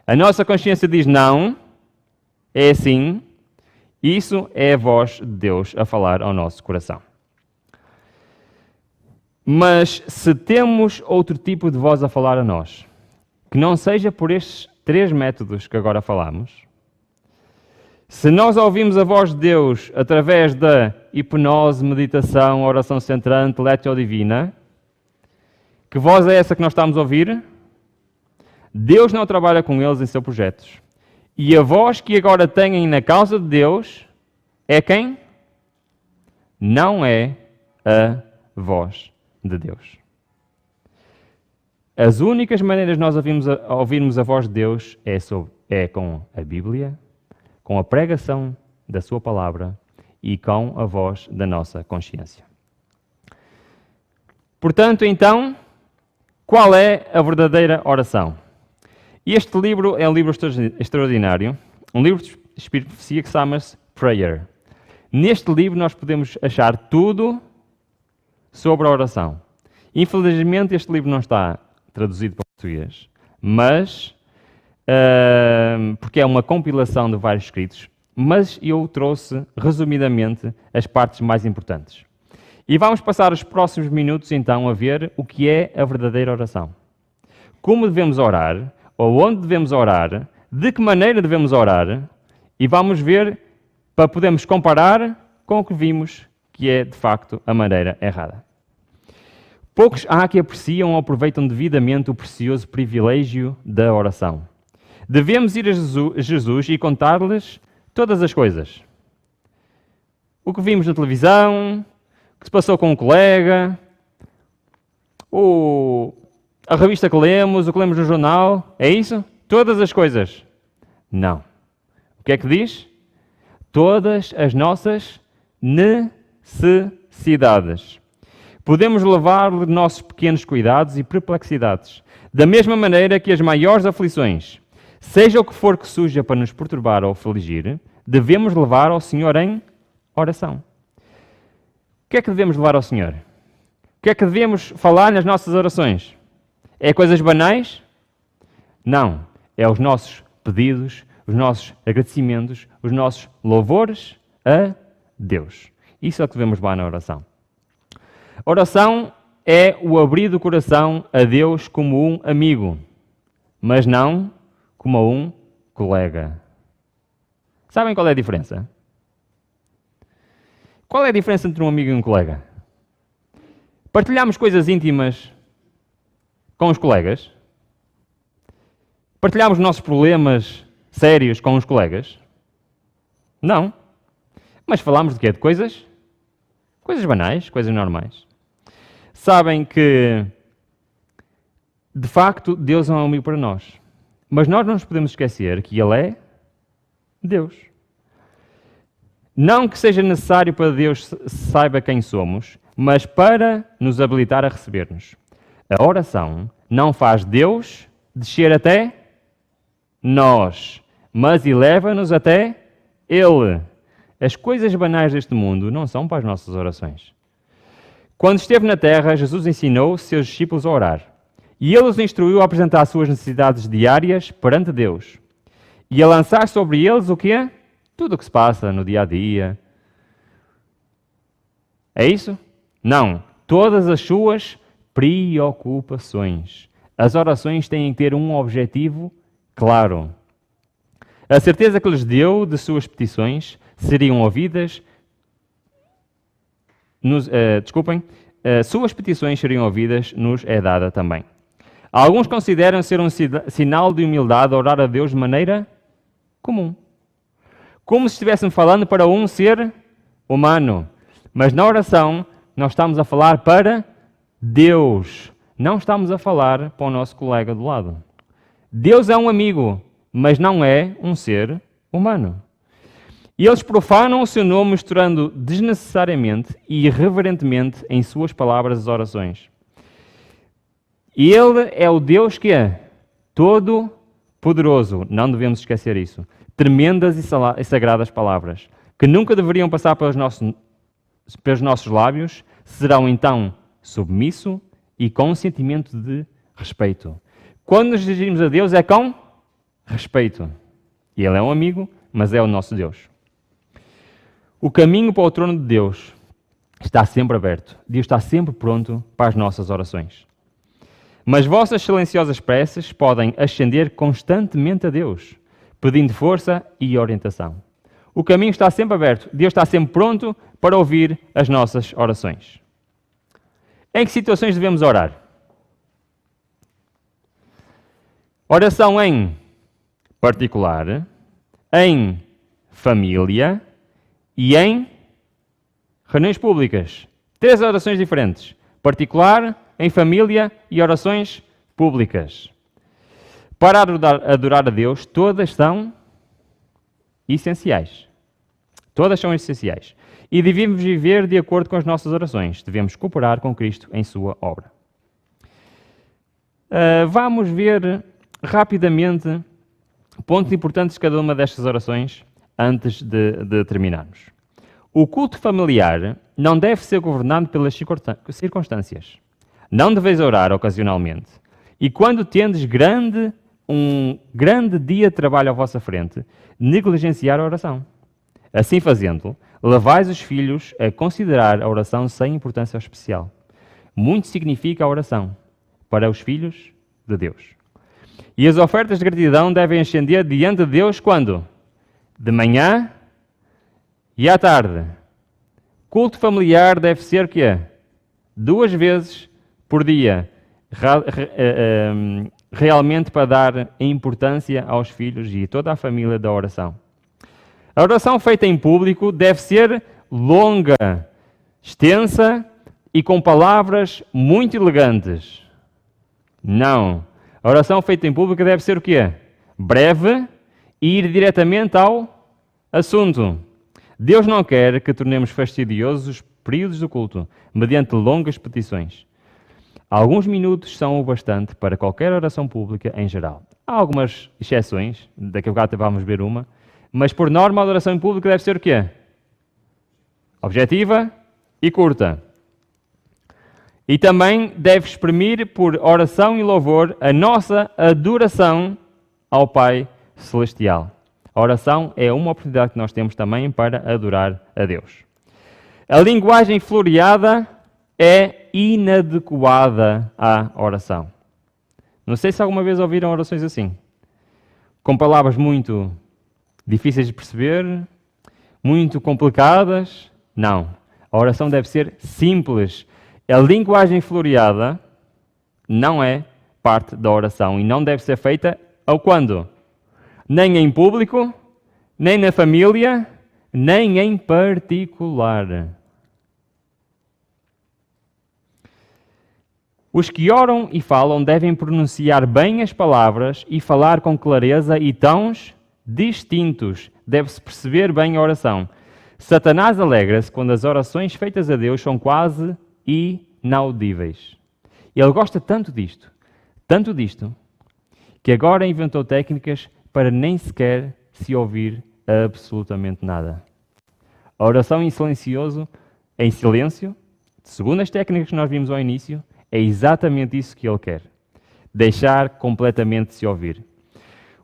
A nossa consciência diz não, é assim. Isso é a voz de Deus a falar ao nosso coração. Mas se temos outro tipo de voz a falar a nós, que não seja por estes 3 métodos que agora falamos, se nós ouvimos a voz de Deus através da hipnose, meditação, oração centrante, Lectio Divina, que voz é essa que nós estamos a ouvir? Deus não trabalha com eles em seus projetos. E a voz que agora têm na causa de Deus é quem? Não é a voz de Deus. As únicas maneiras de nós ouvirmos a voz de Deus é com a Bíblia, com a pregação da sua palavra e com a voz da nossa consciência. Portanto, então, qual é a verdadeira oração? Este livro é um livro extraordinário, um livro de espírito de profecia que se chama-se Prayer. Neste livro nós podemos achar tudo sobre a oração. Infelizmente este livro não está traduzido para português, mas porque é uma compilação de vários escritos, mas eu trouxe resumidamente as partes mais importantes. E vamos passar os próximos minutos então a ver o que é a verdadeira oração. Como devemos orar, ou onde devemos orar, de que maneira devemos orar, e vamos ver para podermos comparar com o que vimos que é de facto a maneira errada. Poucos há que apreciam ou aproveitam devidamente o precioso privilégio da oração. Devemos ir a Jesus e contar-lhes todas as coisas. O que vimos na televisão, o que se passou com um colega, a revista que lemos, o que lemos no jornal, é isso? Todas as coisas? Não. O que é que diz? Todas as nossas necessidades. Podemos levar-lhe nossos pequenos cuidados e perplexidades, da mesma maneira que as maiores aflições, seja o que for que surja para nos perturbar ou afligir, devemos levar ao Senhor em oração. O que é que devemos levar ao Senhor? O que é que devemos falar nas nossas orações? É coisas banais? Não. É os nossos pedidos, os nossos agradecimentos, os nossos louvores a Deus. Isso é o que devemos levar na oração. Oração é o abrir do coração a Deus como um amigo, mas não como um colega. Sabem qual é a diferença? Qual é a diferença entre um amigo e um colega? Partilhamos coisas íntimas com os colegas? Partilhamos nossos problemas sérios com os colegas? Não. Mas falamos de quê? De coisas? Coisas banais, coisas normais. Sabem que, de facto, Deus é um amigo para nós. Mas nós não nos podemos esquecer que Ele é Deus. Não que seja necessário para Deus saiba quem somos, mas para nos habilitar a receber-nos. A oração não faz Deus descer até nós, mas eleva-nos até Ele. As coisas banais deste mundo não são para as nossas orações. Quando esteve na terra, Jesus ensinou os seus discípulos a orar. E Ele os instruiu a apresentar as suas necessidades diárias perante Deus. E a lançar sobre eles o quê? Tudo o que se passa no dia a dia. É isso? Não. Todas as suas preocupações. As orações têm que ter um objetivo claro. A certeza que lhes deu de suas petições seriam ouvidas. Suas petições seriam ouvidas, nos é dada também. Alguns consideram ser um sinal de humildade orar a Deus de maneira comum. Como se estivéssemos falando para um ser humano. Mas na oração, nós estamos a falar para Deus. Não estamos a falar para o nosso colega do lado. Deus é um amigo, mas não é um ser humano. E eles profanam o seu nome misturando desnecessariamente e irreverentemente em suas palavras as orações. E Ele é o Deus que é todo-poderoso. Não devemos esquecer isso. Tremendas e sagradas palavras, que nunca deveriam passar pelos nossos lábios, serão então submisso e com um sentimento de respeito. Quando nos dirigimos a Deus é com respeito. E Ele é um amigo, mas é o nosso Deus. O caminho para o trono de Deus está sempre aberto. Deus está sempre pronto para as nossas orações. Mas vossas silenciosas preces podem ascender constantemente a Deus, pedindo força e orientação. O caminho está sempre aberto. Deus está sempre pronto para ouvir as nossas orações. Em que situações devemos orar? Oração em particular, em família e em reuniões públicas. 3 orações diferentes. Particular, em família e orações públicas. Para adorar a Deus, todas são essenciais. Todas são essenciais. E devemos viver de acordo com as nossas orações. Devemos cooperar com Cristo em sua obra. Vamos ver rapidamente pontos importantes de cada uma destas orações antes de terminarmos. O culto familiar não deve ser governado pelas circunstâncias. Não deveis orar ocasionalmente. E quando tendes um grande dia de trabalho à vossa frente, negligenciar a oração. Assim fazendo, levais os filhos a considerar a oração sem importância especial. Muito significa a oração para os filhos de Deus. E as ofertas de gratidão devem ascender diante de Deus quando? De manhã e à tarde. Culto familiar deve ser o quê? 2 vezes por dia. Realmente para dar importância aos filhos e toda a família da oração. A oração feita em público deve ser longa, extensa e com palavras muito elegantes. Não. A oração feita em público deve ser o quê? Breve e ir diretamente ao assunto. Deus não quer que tornemos fastidiosos os períodos do culto, mediante longas petições. Alguns minutos são o bastante para qualquer oração pública em geral. Há algumas exceções, daqui a bocado vamos ver uma, mas por norma a oração em público deve ser o quê? Objetiva e curta. E também deve exprimir por oração e louvor a nossa adoração ao Pai Celestial. A oração é uma oportunidade que nós temos também para adorar a Deus. A linguagem floreada é inadequada à oração. Não sei se alguma vez ouviram orações assim. Com palavras muito difíceis de perceber, muito complicadas. Não. A oração deve ser simples. A linguagem floreada não é parte da oração e não deve ser feita ao quando? Nem em público, nem na família, nem em particular. Os que oram e falam devem pronunciar bem as palavras e falar com clareza e tons distintos. Deve-se perceber bem a oração. Satanás alegra-se quando as orações feitas a Deus são quase inaudíveis. Ele gosta tanto disto, que agora inventou técnicas para nem sequer se ouvir absolutamente nada. A oração em silêncio, segundo as técnicas que nós vimos ao início, é exatamente isso que ele quer. Deixar completamente se ouvir.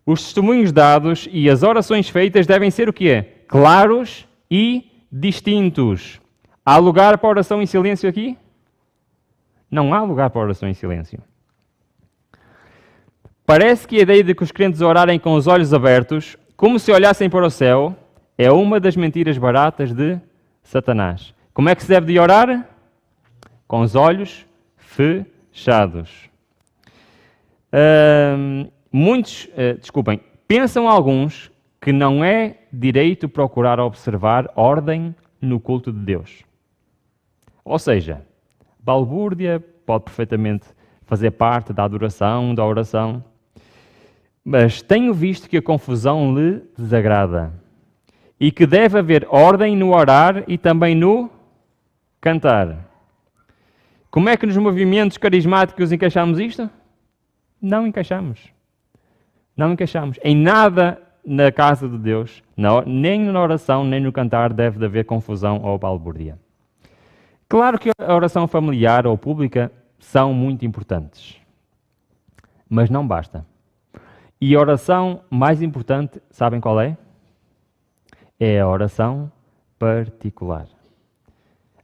Os testemunhos dados e as orações feitas devem ser o quê? Claros e distintos. Há lugar para oração em silêncio aqui? Não há lugar para oração em silêncio. Parece que a ideia de que os crentes orarem com os olhos abertos, como se olhassem para o céu, é uma das mentiras baratas de Satanás. Como é que se deve de orar? Com os olhos fechados. Pensam alguns que não é direito procurar observar ordem no culto de Deus. Ou seja, balbúrdia pode perfeitamente fazer parte da adoração, da oração, mas tenho visto que a confusão lhe desagrada e que deve haver ordem no orar e também no cantar. Como é que nos movimentos carismáticos encaixamos isto? Não encaixamos. Não encaixamos. Em nada na casa de Deus, nem na oração, nem no cantar, deve de haver confusão ou balbúrdia. Claro que a oração familiar ou pública são muito importantes, mas não basta. E a oração mais importante, sabem qual é? É a oração particular.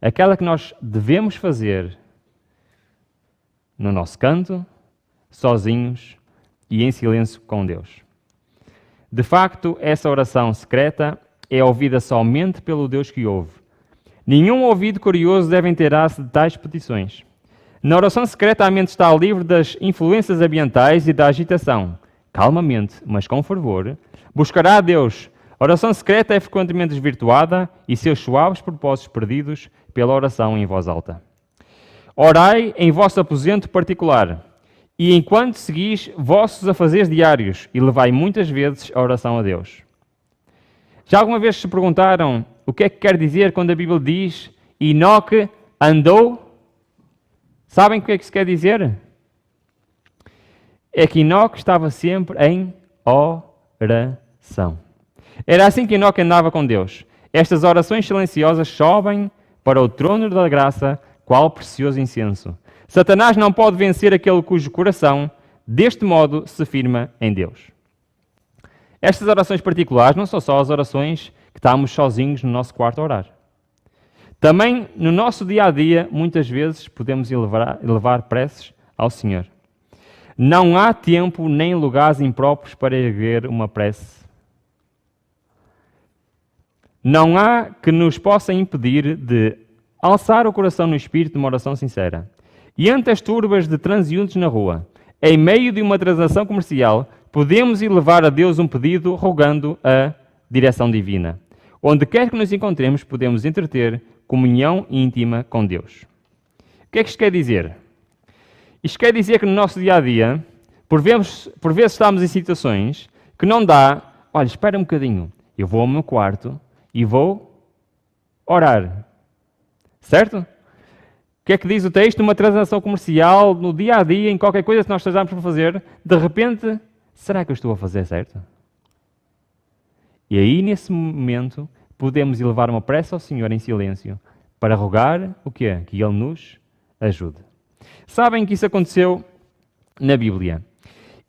Aquela que nós devemos fazer no nosso canto, sozinhos e em silêncio com Deus. De facto, essa oração secreta é ouvida somente pelo Deus que ouve. Nenhum ouvido curioso deve inteirar-se de tais petições. Na oração secreta, a mente está livre das influências ambientais e da agitação. Calmamente, mas com fervor, buscará a Deus. A oração secreta é frequentemente desvirtuada e seus suaves propósitos perdidos pela oração em voz alta. Orai em vosso aposento particular, e enquanto seguis vossos afazeres diários, e levai muitas vezes a oração a Deus. Já alguma vez se perguntaram o que é que quer dizer quando a Bíblia diz Enoque andou? Sabem o que é que isso quer dizer? É que Enoque estava sempre em oração. Era assim que Enoque andava com Deus. Estas orações silenciosas sobem para o trono da graça, qual precioso incenso. Satanás não pode vencer aquele cujo coração, deste modo, se firma em Deus. Estas orações particulares não são só as orações que estamos sozinhos no nosso quarto a orar. Também, no nosso dia-a-dia, muitas vezes podemos elevar preces ao Senhor. Não há tempo nem lugares impróprios para erguer uma prece. Não há que nos possa impedir de alçar o coração no espírito de uma oração sincera. E ante as turbas de transeuntes na rua, em meio de uma transação comercial, podemos elevar a Deus um pedido rogando a direção divina. Onde quer que nos encontremos, podemos entreter comunhão íntima com Deus. O que é que isto quer dizer? Isto quer dizer que no nosso dia-a-dia, por vezes estamos em situações que não dá, olha, espera um bocadinho, eu vou ao meu quarto e vou orar. Certo? O que é que diz o texto? Numa transação comercial, no dia-a-dia, em qualquer coisa que nós estejamos para fazer, de repente, será que eu estou a fazer certo? E aí, nesse momento, podemos elevar uma prece ao Senhor em silêncio, para rogar o quê? Que Ele nos ajude. Sabem que isso aconteceu na Bíblia.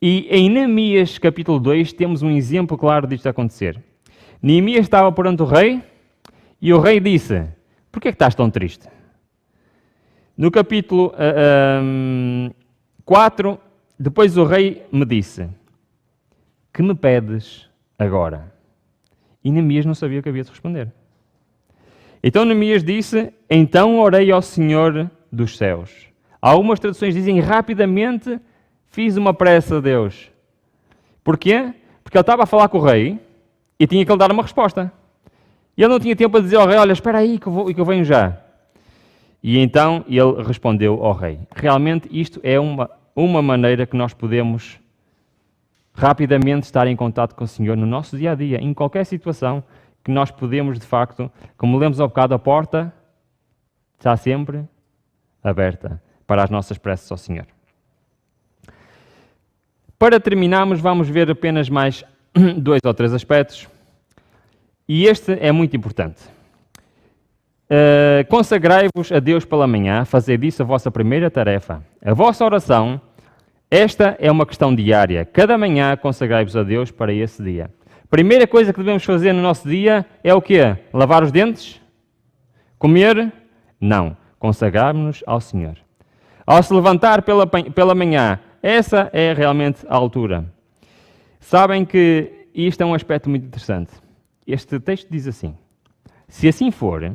E em Neemias capítulo 2 temos um exemplo claro disto acontecer. Neemias estava perante o rei e o rei disse: por que é que estás tão triste? No capítulo 4, depois o rei me disse: que me pedes agora? E Neemias não sabia o que havia de responder. Então Neemias disse: então orei ao Senhor dos céus. Algumas traduções dizem: rapidamente fiz uma prece a Deus. Porquê? Porque ele estava a falar com o rei e tinha que lhe dar uma resposta. E ele não tinha tempo a dizer ao rei: olha, espera aí que eu venho já. E então ele respondeu ao rei. Realmente isto é uma maneira que nós podemos rapidamente estar em contato com o Senhor no nosso dia-a-dia, em qualquer situação que nós podemos, de facto, como lemos ao bocado, a porta está sempre aberta para as nossas preces ao Senhor. Para terminarmos, vamos ver apenas mais 2 ou 3 aspectos. E este é muito importante. Consagrai-vos a Deus pela manhã, fazei disso a vossa primeira tarefa. A vossa oração, esta é uma questão diária. Cada manhã consagrai-vos a Deus para esse dia. Primeira coisa que devemos fazer no nosso dia é o quê? Lavar os dentes? Comer? Não. Consagrar-nos ao Senhor. Ao se levantar pela manhã, essa é realmente a altura. Sabem que isto é um aspecto muito interessante. Este texto diz assim: se assim for,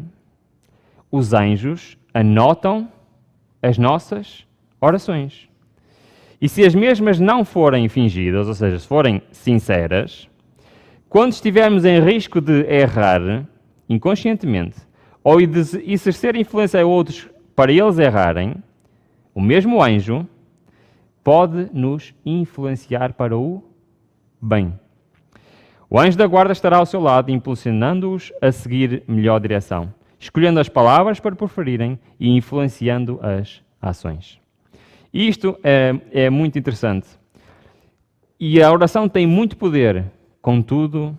os anjos anotam as nossas orações. E se as mesmas não forem fingidas, ou seja, se forem sinceras, quando estivermos em risco de errar inconscientemente ou de exercer influência a outros para eles errarem, o mesmo anjo pode nos influenciar para o bem. O anjo da guarda estará ao seu lado, impulsionando-os a seguir melhor direção, escolhendo as palavras para proferirem e influenciando as ações. Isto é muito interessante. E a oração tem muito poder, contudo,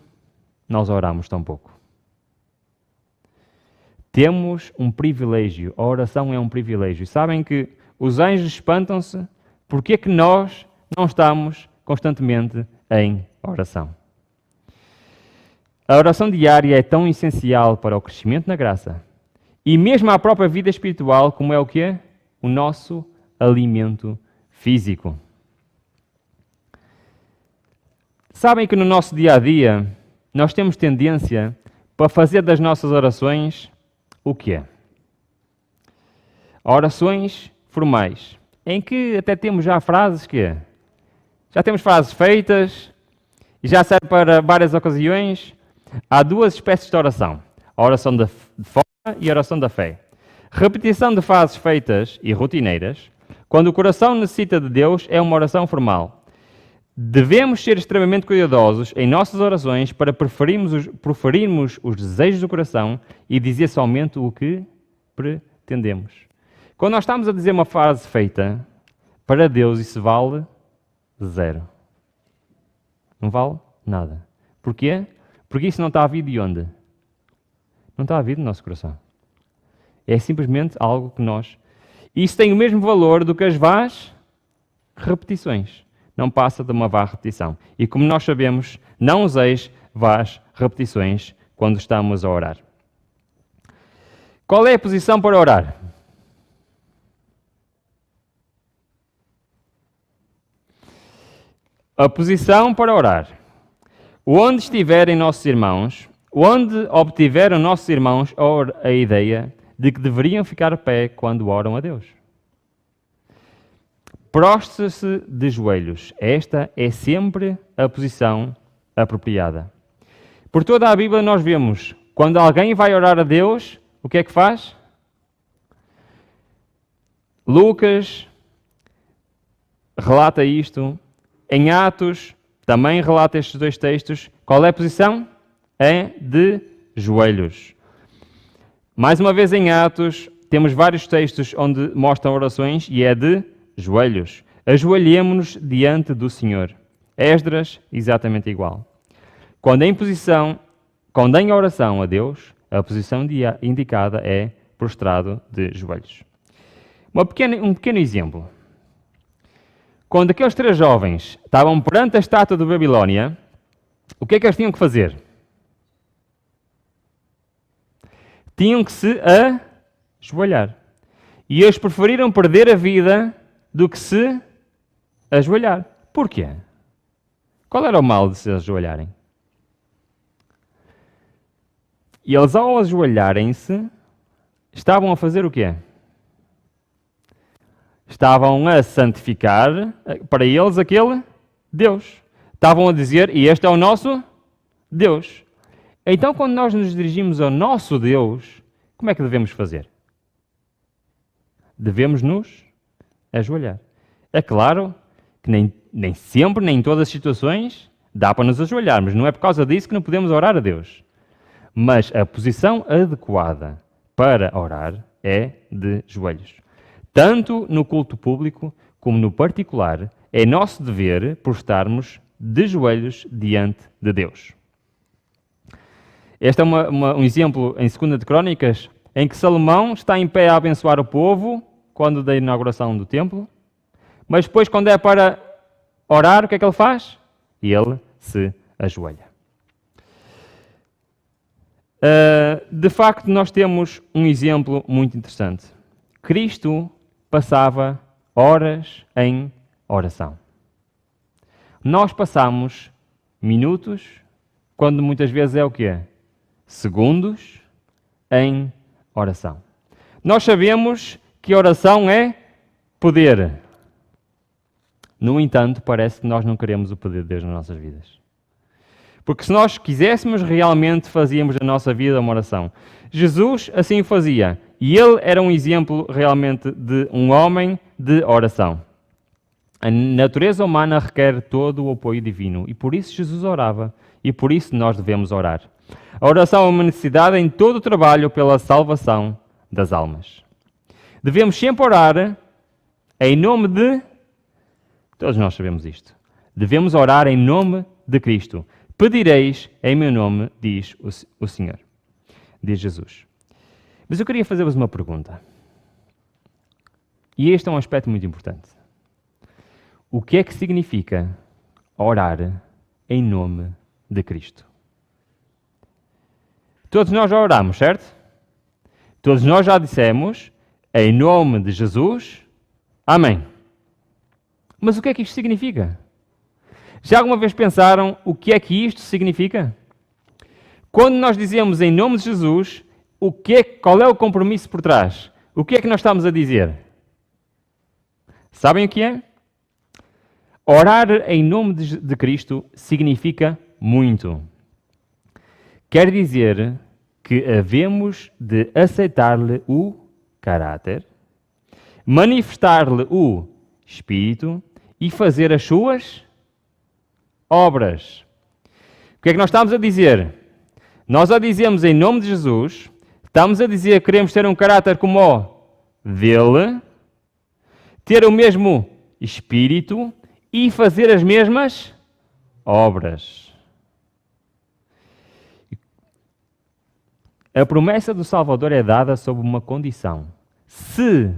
nós oramos tão pouco. Temos um privilégio, a oração é um privilégio. E sabem que os anjos espantam-se porque é que nós não estamos constantemente em oração. A oração diária é tão essencial para o crescimento na graça e mesmo à própria vida espiritual, como é o quê? O nosso alimento físico. Sabem que no nosso dia a dia nós temos tendência para fazer das nossas orações o quê? Orações formais, em que até temos já frases que já temos frases feitas e já serve para várias ocasiões. Há 2 espécies de oração: a oração de forma e a oração da fé. Repetição de frases feitas e rotineiras, quando o coração necessita de Deus, é uma oração formal. Devemos ser extremamente cuidadosos em nossas orações para proferirmos os desejos do coração e dizer somente o que pretendemos. Quando nós estamos a dizer uma frase feita, para Deus isso vale 0. Não vale nada. Porquê? Porque isso não está a vir de onde? Não está a vir do nosso coração. É simplesmente algo que nós... Isso tem o mesmo valor do que as vás repetições. Não passa de uma vá repetição. E como nós sabemos, não useis vás repetições quando estamos a orar. Qual é a posição para orar? A posição para orar. Onde estiverem nossos irmãos, onde obtiveram nossos irmãos a ideia de que deveriam ficar a pé quando oram a Deus. Prostre-se de joelhos. Esta é sempre a posição apropriada. Por toda a Bíblia nós vemos, quando alguém vai orar a Deus, o que é que faz? Lucas relata isto. Em Atos também relata estes 2 textos. Qual é a posição? É de joelhos. Mais uma vez em Atos, temos vários textos onde mostram orações e é de joelhos. Ajoelhemo-nos diante do Senhor. Esdras, exatamente igual. Quando em oração a Deus, a posição indicada é prostrado de joelhos. Um pequeno exemplo. Quando aqueles 3 jovens estavam perante a estátua de Babilónia, o que é que eles tinham que fazer? Tinham que se ajoelhar. E eles preferiram perder a vida do que se ajoelhar. Porquê? Qual era o mal de se ajoelharem? E eles, ao ajoelharem-se, estavam a fazer o quê? Estavam a santificar para eles aquele Deus. Estavam a dizer, e este é o nosso Deus. Então, quando nós nos dirigimos ao nosso Deus, como é que devemos fazer? Devemos nos ajoelhar. É claro que nem sempre, nem em todas as situações, dá para nos ajoelhar, mas não é por causa disso que não podemos orar a Deus. mas a posição adequada para orar é de joelhos. Tanto no culto público como no particular, é nosso dever prostarmos de joelhos diante de Deus. Este é um exemplo em 2 de Crônicas, em que Salomão está em pé a abençoar o povo, quando da inauguração do templo, mas depois, quando é para orar, o que é que ele faz? Ele se ajoelha. De facto, nós temos um exemplo muito interessante. Cristo passava horas em oração. Nós passamos minutos, quando muitas vezes é o quê? Segundos em oração. Nós sabemos que oração é poder. No entanto, parece que nós não queremos o poder de Deus nas nossas vidas. Porque se nós quiséssemos realmente, fazíamos a nossa vida uma oração. Jesus assim o fazia. E ele era um exemplo realmente de um homem de oração. A natureza humana requer todo o apoio divino. E por isso Jesus orava. E por isso nós devemos orar. A oração é uma necessidade em todo o trabalho pela salvação das almas. Devemos sempre orar em nome de... Todos nós sabemos isto. Devemos orar em nome de Cristo. Pedireis em meu nome, diz o Senhor. Diz Jesus. Mas eu queria fazer-vos uma pergunta. E este é um aspecto muito importante. O que é que significa orar em nome de Cristo? Todos nós já oramos, certo? Todos nós já dissemos, em nome de Jesus, amém. Mas o que é que isto significa? Já alguma vez pensaram o que é que isto significa? Quando nós dizemos em nome de Jesus, qual é o compromisso por trás? O que é que nós estamos a dizer? Sabem o que é? Orar em nome de Cristo significa muito. Quer dizer que havemos de aceitar-lhe o caráter, manifestar-lhe o Espírito e fazer as suas obras. O que é que nós estamos a dizer? Nós a dizemos em nome de Jesus, estamos a dizer que queremos ter um caráter como o dele, ter o mesmo Espírito e fazer as mesmas obras. A promessa do Salvador é dada sob uma condição. Se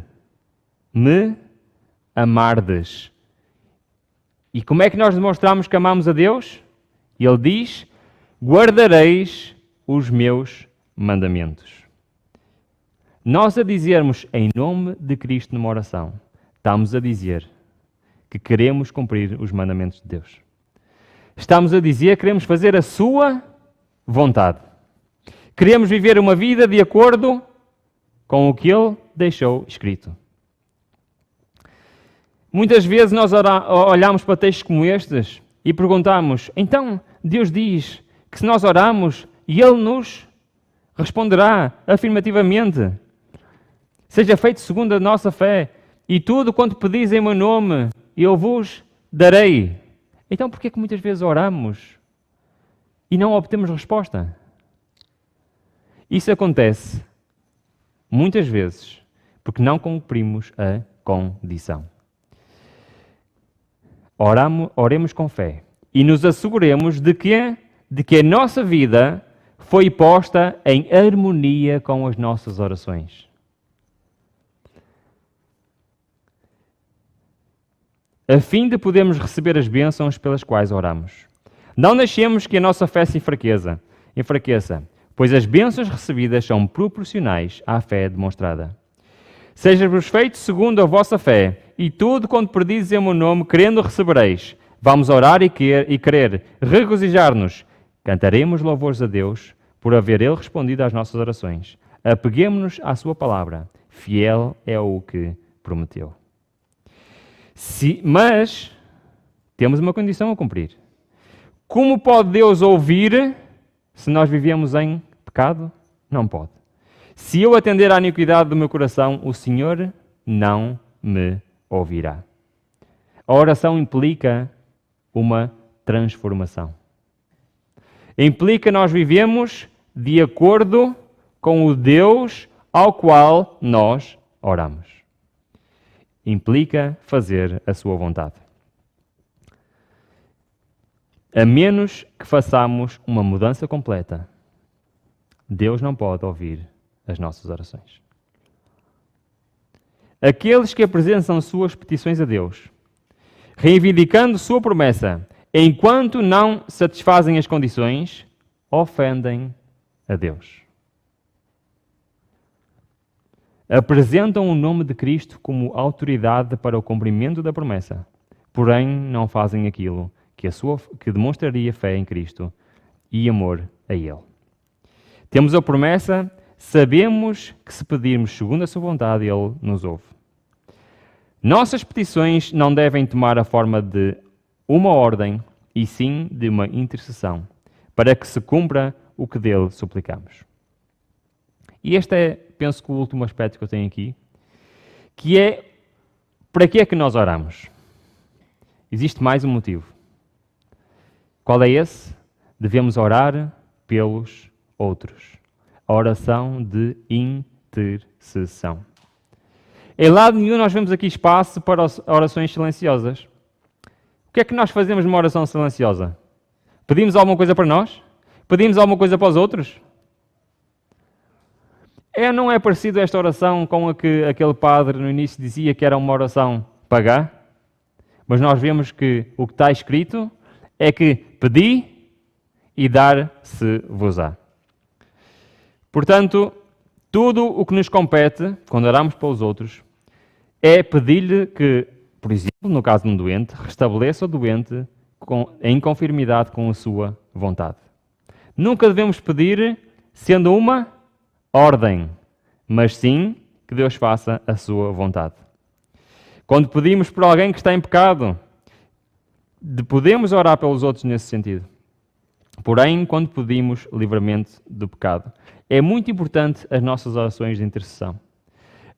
me amardes. E como é que nós demonstramos que amamos a Deus? Ele diz, guardareis os meus mandamentos. Nós a dizermos em nome de Cristo numa oração, estamos a dizer que queremos cumprir os mandamentos de Deus. Estamos a dizer que queremos fazer a sua vontade. Queremos viver uma vida de acordo com o que Ele deixou escrito. Muitas vezes nós olhamos para textos como estes e perguntamos, então Deus diz que se nós orarmos, Ele nos responderá afirmativamente. Seja feito segundo a nossa fé, e tudo quanto pedis em meu nome, eu vos darei. Então por que é que muitas vezes oramos e não obtemos resposta? Isso acontece muitas vezes porque não cumprimos a condição. Oremos com fé e nos asseguremos de que a nossa vida foi posta em harmonia com as nossas orações. A fim de podermos receber as bênçãos pelas quais oramos. Não deixemos que a nossa fé se enfraqueça, pois as bênçãos recebidas são proporcionais à fé demonstrada. Seja-vos feito segundo a vossa fé, e tudo quanto pedis em meu nome, querendo recebereis. Vamos orar e querer regozijar-nos. Cantaremos louvores a Deus por haver Ele respondido às nossas orações. Apeguemo-nos à sua palavra. Fiel é o que prometeu. Mas temos uma condição a cumprir. Como pode Deus ouvir se nós vivemos em pecado? Não pode. Se eu atender à iniquidade do meu coração, o Senhor não me ouvirá. A oração implica uma transformação. Implica nós vivemos de acordo com o Deus ao qual nós oramos. Implica fazer a sua vontade. A menos que façamos uma mudança completa, Deus não pode ouvir as nossas orações. Aqueles que apresentam suas petições a Deus, reivindicando sua promessa, enquanto não satisfazem as condições, ofendem a Deus. Apresentam o nome de Cristo como autoridade para o cumprimento da promessa, porém não fazem aquilo que demonstraria fé em Cristo e amor a Ele. Temos a promessa, sabemos que se pedirmos segundo a sua vontade, Ele nos ouve. Nossas petições não devem tomar a forma de uma ordem, e sim de uma intercessão, para que se cumpra o que dele suplicamos. E este é, penso que o último aspecto que eu tenho aqui, que é, para que é que nós oramos? Existe mais um motivo. Qual é esse? Devemos orar pelos outros. A oração de intercessão. Em lado nenhum nós vemos aqui espaço para orações silenciosas. O que é que nós fazemos numa oração silenciosa? Pedimos alguma coisa para nós? Pedimos alguma coisa para os outros? Não é parecido esta oração com a que aquele padre no início dizia que era uma oração pagã? Mas nós vemos que o que está escrito é que pedi e dar-se-vos-á. Portanto, tudo o que nos compete, quando oramos para os outros, é pedir-lhe que, por exemplo, no caso de um doente, restabeleça o doente em conformidade com a sua vontade. Nunca devemos pedir sendo uma ordem, mas sim que Deus faça a sua vontade. Quando pedimos por alguém que está em pecado, podemos orar pelos outros nesse sentido. Porém, quando pedimos livramento do pecado, é muito importante as nossas orações de intercessão.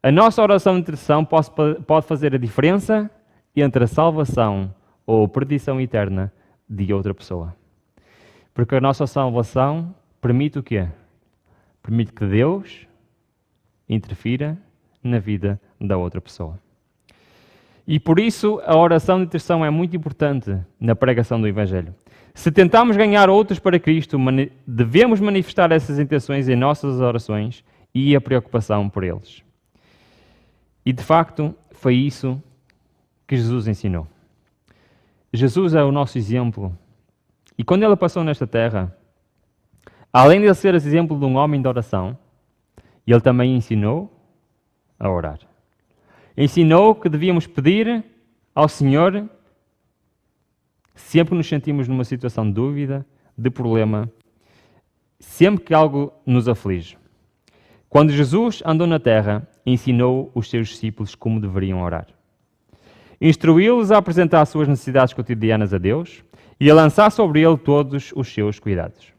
A nossa oração de intercessão pode fazer a diferença entre a salvação ou a perdição eterna de outra pessoa. Porque a nossa salvação permite o quê? Permite que Deus interfira na vida da outra pessoa. E por isso a oração de intercessão é muito importante na pregação do Evangelho. Se tentamos ganhar outros para Cristo, devemos manifestar essas intenções em nossas orações e a preocupação por eles. E de facto foi isso que Jesus ensinou. Jesus é o nosso exemplo. E quando ele passou nesta terra, além de ele ser exemplo de um homem de oração, ele também ensinou a orar. Ensinou que devíamos pedir ao Senhor sempre que nos sentimos numa situação de dúvida, de problema, sempre que algo nos aflige. Quando Jesus andou na terra, ensinou os seus discípulos como deveriam orar. Instruiu-los a apresentar as suas necessidades cotidianas a Deus e a lançar sobre ele todos os seus cuidados.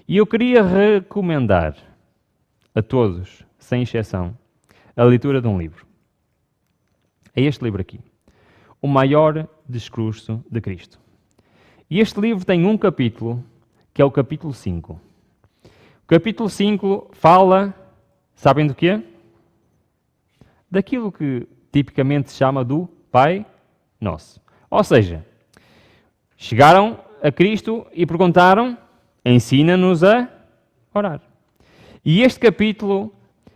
E eu queria recomendar a todos, sem exceção, a leitura de um livro. É este livro aqui, O Maior Discurso de Cristo. E este livro tem um capítulo, que é o capítulo 5. O capítulo 5 fala, sabem do quê? Daquilo que tipicamente se chama do Pai Nosso. Ou seja, chegaram a Cristo e perguntaram, ensina-nos a orar. E este capítulo,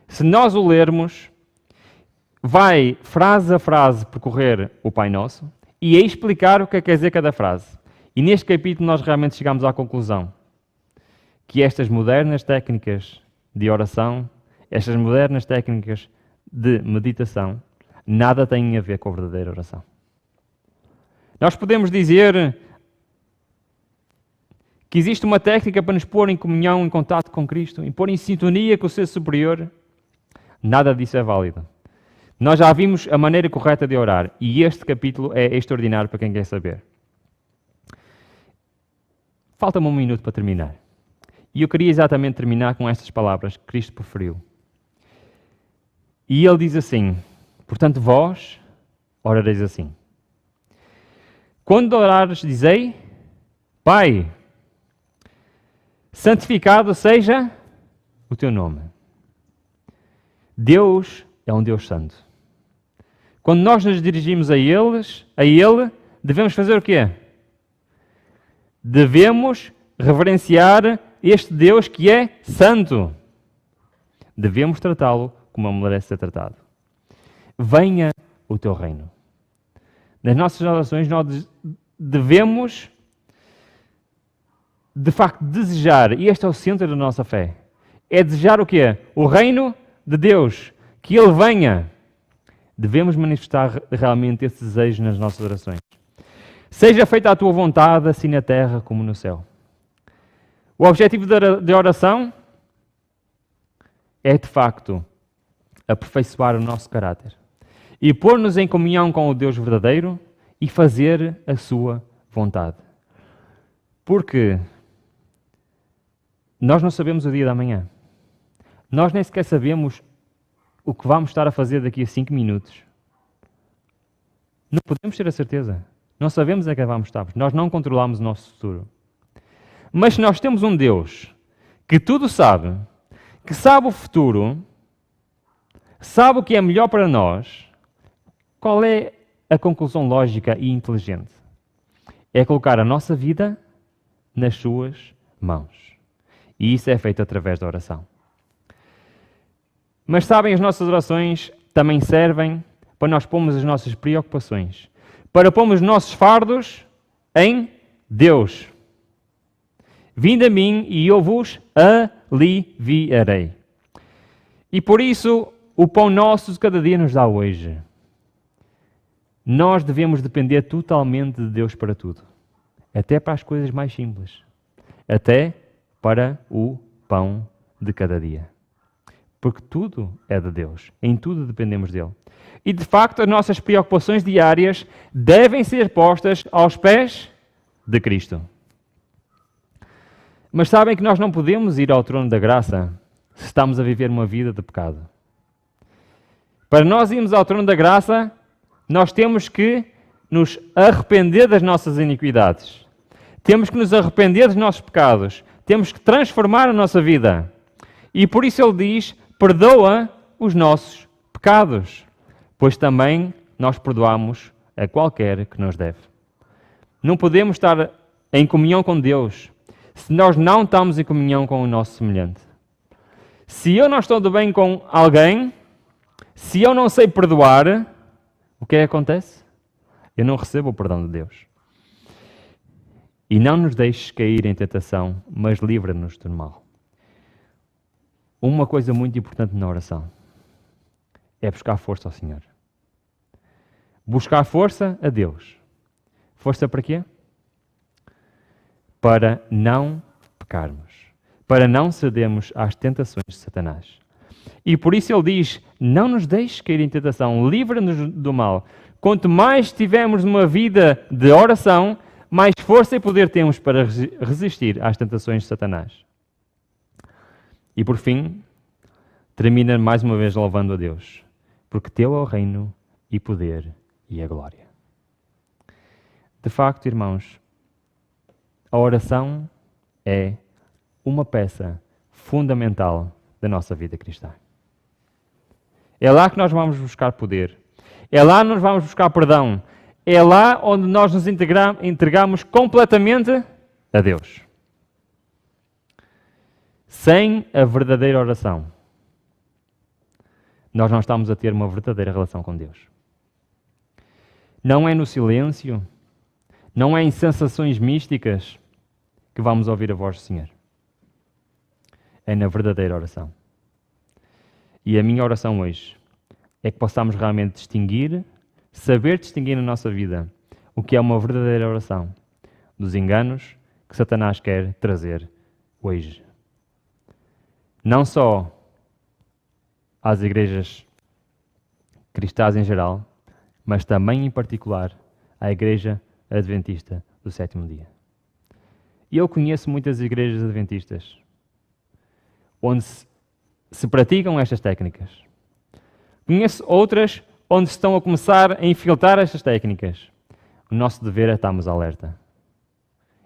se nós o lermos, vai frase a frase percorrer o Pai Nosso e a explicar o que quer dizer cada frase. E neste capítulo nós realmente chegamos à conclusão que estas modernas técnicas de oração, estas modernas técnicas de meditação, nada têm a ver com a verdadeira oração. Nós podemos dizer que existe uma técnica para nos pôr em comunhão, em contato com Cristo, em pôr em sintonia com o ser superior. Nada disso é válido. Nós já vimos a maneira correta de orar e este capítulo é extraordinário para quem quer saber. Falta-me um minuto para terminar. E eu queria exatamente terminar com estas palavras que Cristo proferiu. E ele diz assim, portanto vós orareis assim. Quando orares, dizei, Pai, santificado seja o teu nome. Deus é um Deus santo. Quando nós nos dirigimos a Ele, devemos fazer o quê? Devemos reverenciar este Deus que é santo. Devemos tratá-lo como ele merece ser tratado. Venha o teu reino. Nas nossas orações nós devemos, de facto, desejar, e este é o centro da nossa fé, é desejar o quê? O reino de Deus, que Ele venha. Devemos manifestar realmente esse desejo nas nossas orações. Seja feita a tua vontade, assim na terra como no céu. O objetivo da oração é, de facto, aperfeiçoar o nosso caráter e pôr-nos em comunhão com o Deus verdadeiro e fazer a sua vontade. Porque nós não sabemos o dia da manhã. Nós nem sequer sabemos o que vamos estar a fazer daqui a 5 minutos. Não podemos ter a certeza. Não sabemos a que vamos estar. Nós não controlamos o nosso futuro. Mas se nós temos um Deus que tudo sabe, que sabe o futuro, sabe o que é melhor para nós, qual é a conclusão lógica e inteligente? É colocar a nossa vida nas suas mãos. E isso é feito através da oração. Mas sabem, as nossas orações também servem para nós pormos as nossas preocupações, para pormos os nossos fardos em Deus. Vinde a mim e eu vos aliviarei. E por isso, o pão nosso de cada dia nos dá hoje. Nós devemos depender totalmente de Deus para tudo. Até para as coisas mais simples. Até para o pão de cada dia. Porque tudo é de Deus. Em tudo dependemos dele. E de facto, as nossas preocupações diárias devem ser postas aos pés de Cristo. Mas sabem que nós não podemos ir ao trono da graça se estamos a viver uma vida de pecado. Para nós irmos ao trono da graça, nós temos que nos arrepender das nossas iniquidades. Temos que nos arrepender dos nossos pecados. Temos que transformar a nossa vida. E por isso ele diz, perdoa os nossos pecados, pois também nós perdoamos a qualquer que nos deve. Não podemos estar em comunhão com Deus se nós não estamos em comunhão com o nosso semelhante. Se eu não estou de bem com alguém, se eu não sei perdoar, o que é que acontece? Eu não recebo o perdão de Deus. E não nos deixes cair em tentação, mas livra-nos do mal. Uma coisa muito importante na oração é buscar força ao Senhor. Buscar força a Deus. Força para quê? Para não pecarmos. Para não cedermos às tentações de Satanás. E por isso ele diz, não nos deixes cair em tentação, livra-nos do mal. Quanto mais tivermos uma vida de oração, mais força e poder temos para resistir às tentações de Satanás. E por fim, termina mais uma vez louvando a Deus, porque teu é o reino e poder e a glória. De facto, irmãos, a oração é uma peça fundamental da nossa vida cristã. É lá que nós vamos buscar poder. É lá que nós vamos buscar perdão. É lá onde nós nos entregamos completamente a Deus. Sem a verdadeira oração, nós não estamos a ter uma verdadeira relação com Deus. Não é no silêncio, não é em sensações místicas que vamos ouvir a voz do Senhor. É na verdadeira oração. E a minha oração hoje é que possamos realmente distinguir, saber distinguir na nossa vida o que é uma verdadeira oração dos enganos que Satanás quer trazer hoje. Não só às igrejas cristãs em geral, mas também em particular à Igreja Adventista do Sétimo Dia. E eu conheço muitas igrejas adventistas onde se praticam estas técnicas. Conheço outras onde estão a começar a infiltrar estas técnicas. O nosso dever é estarmos alerta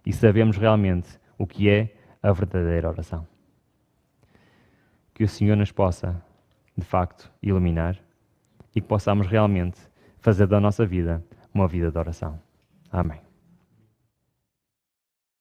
e sabemos realmente o que é a verdadeira oração. Que o Senhor nos possa, de facto, iluminar e que possamos realmente fazer da nossa vida uma vida de oração. Amém.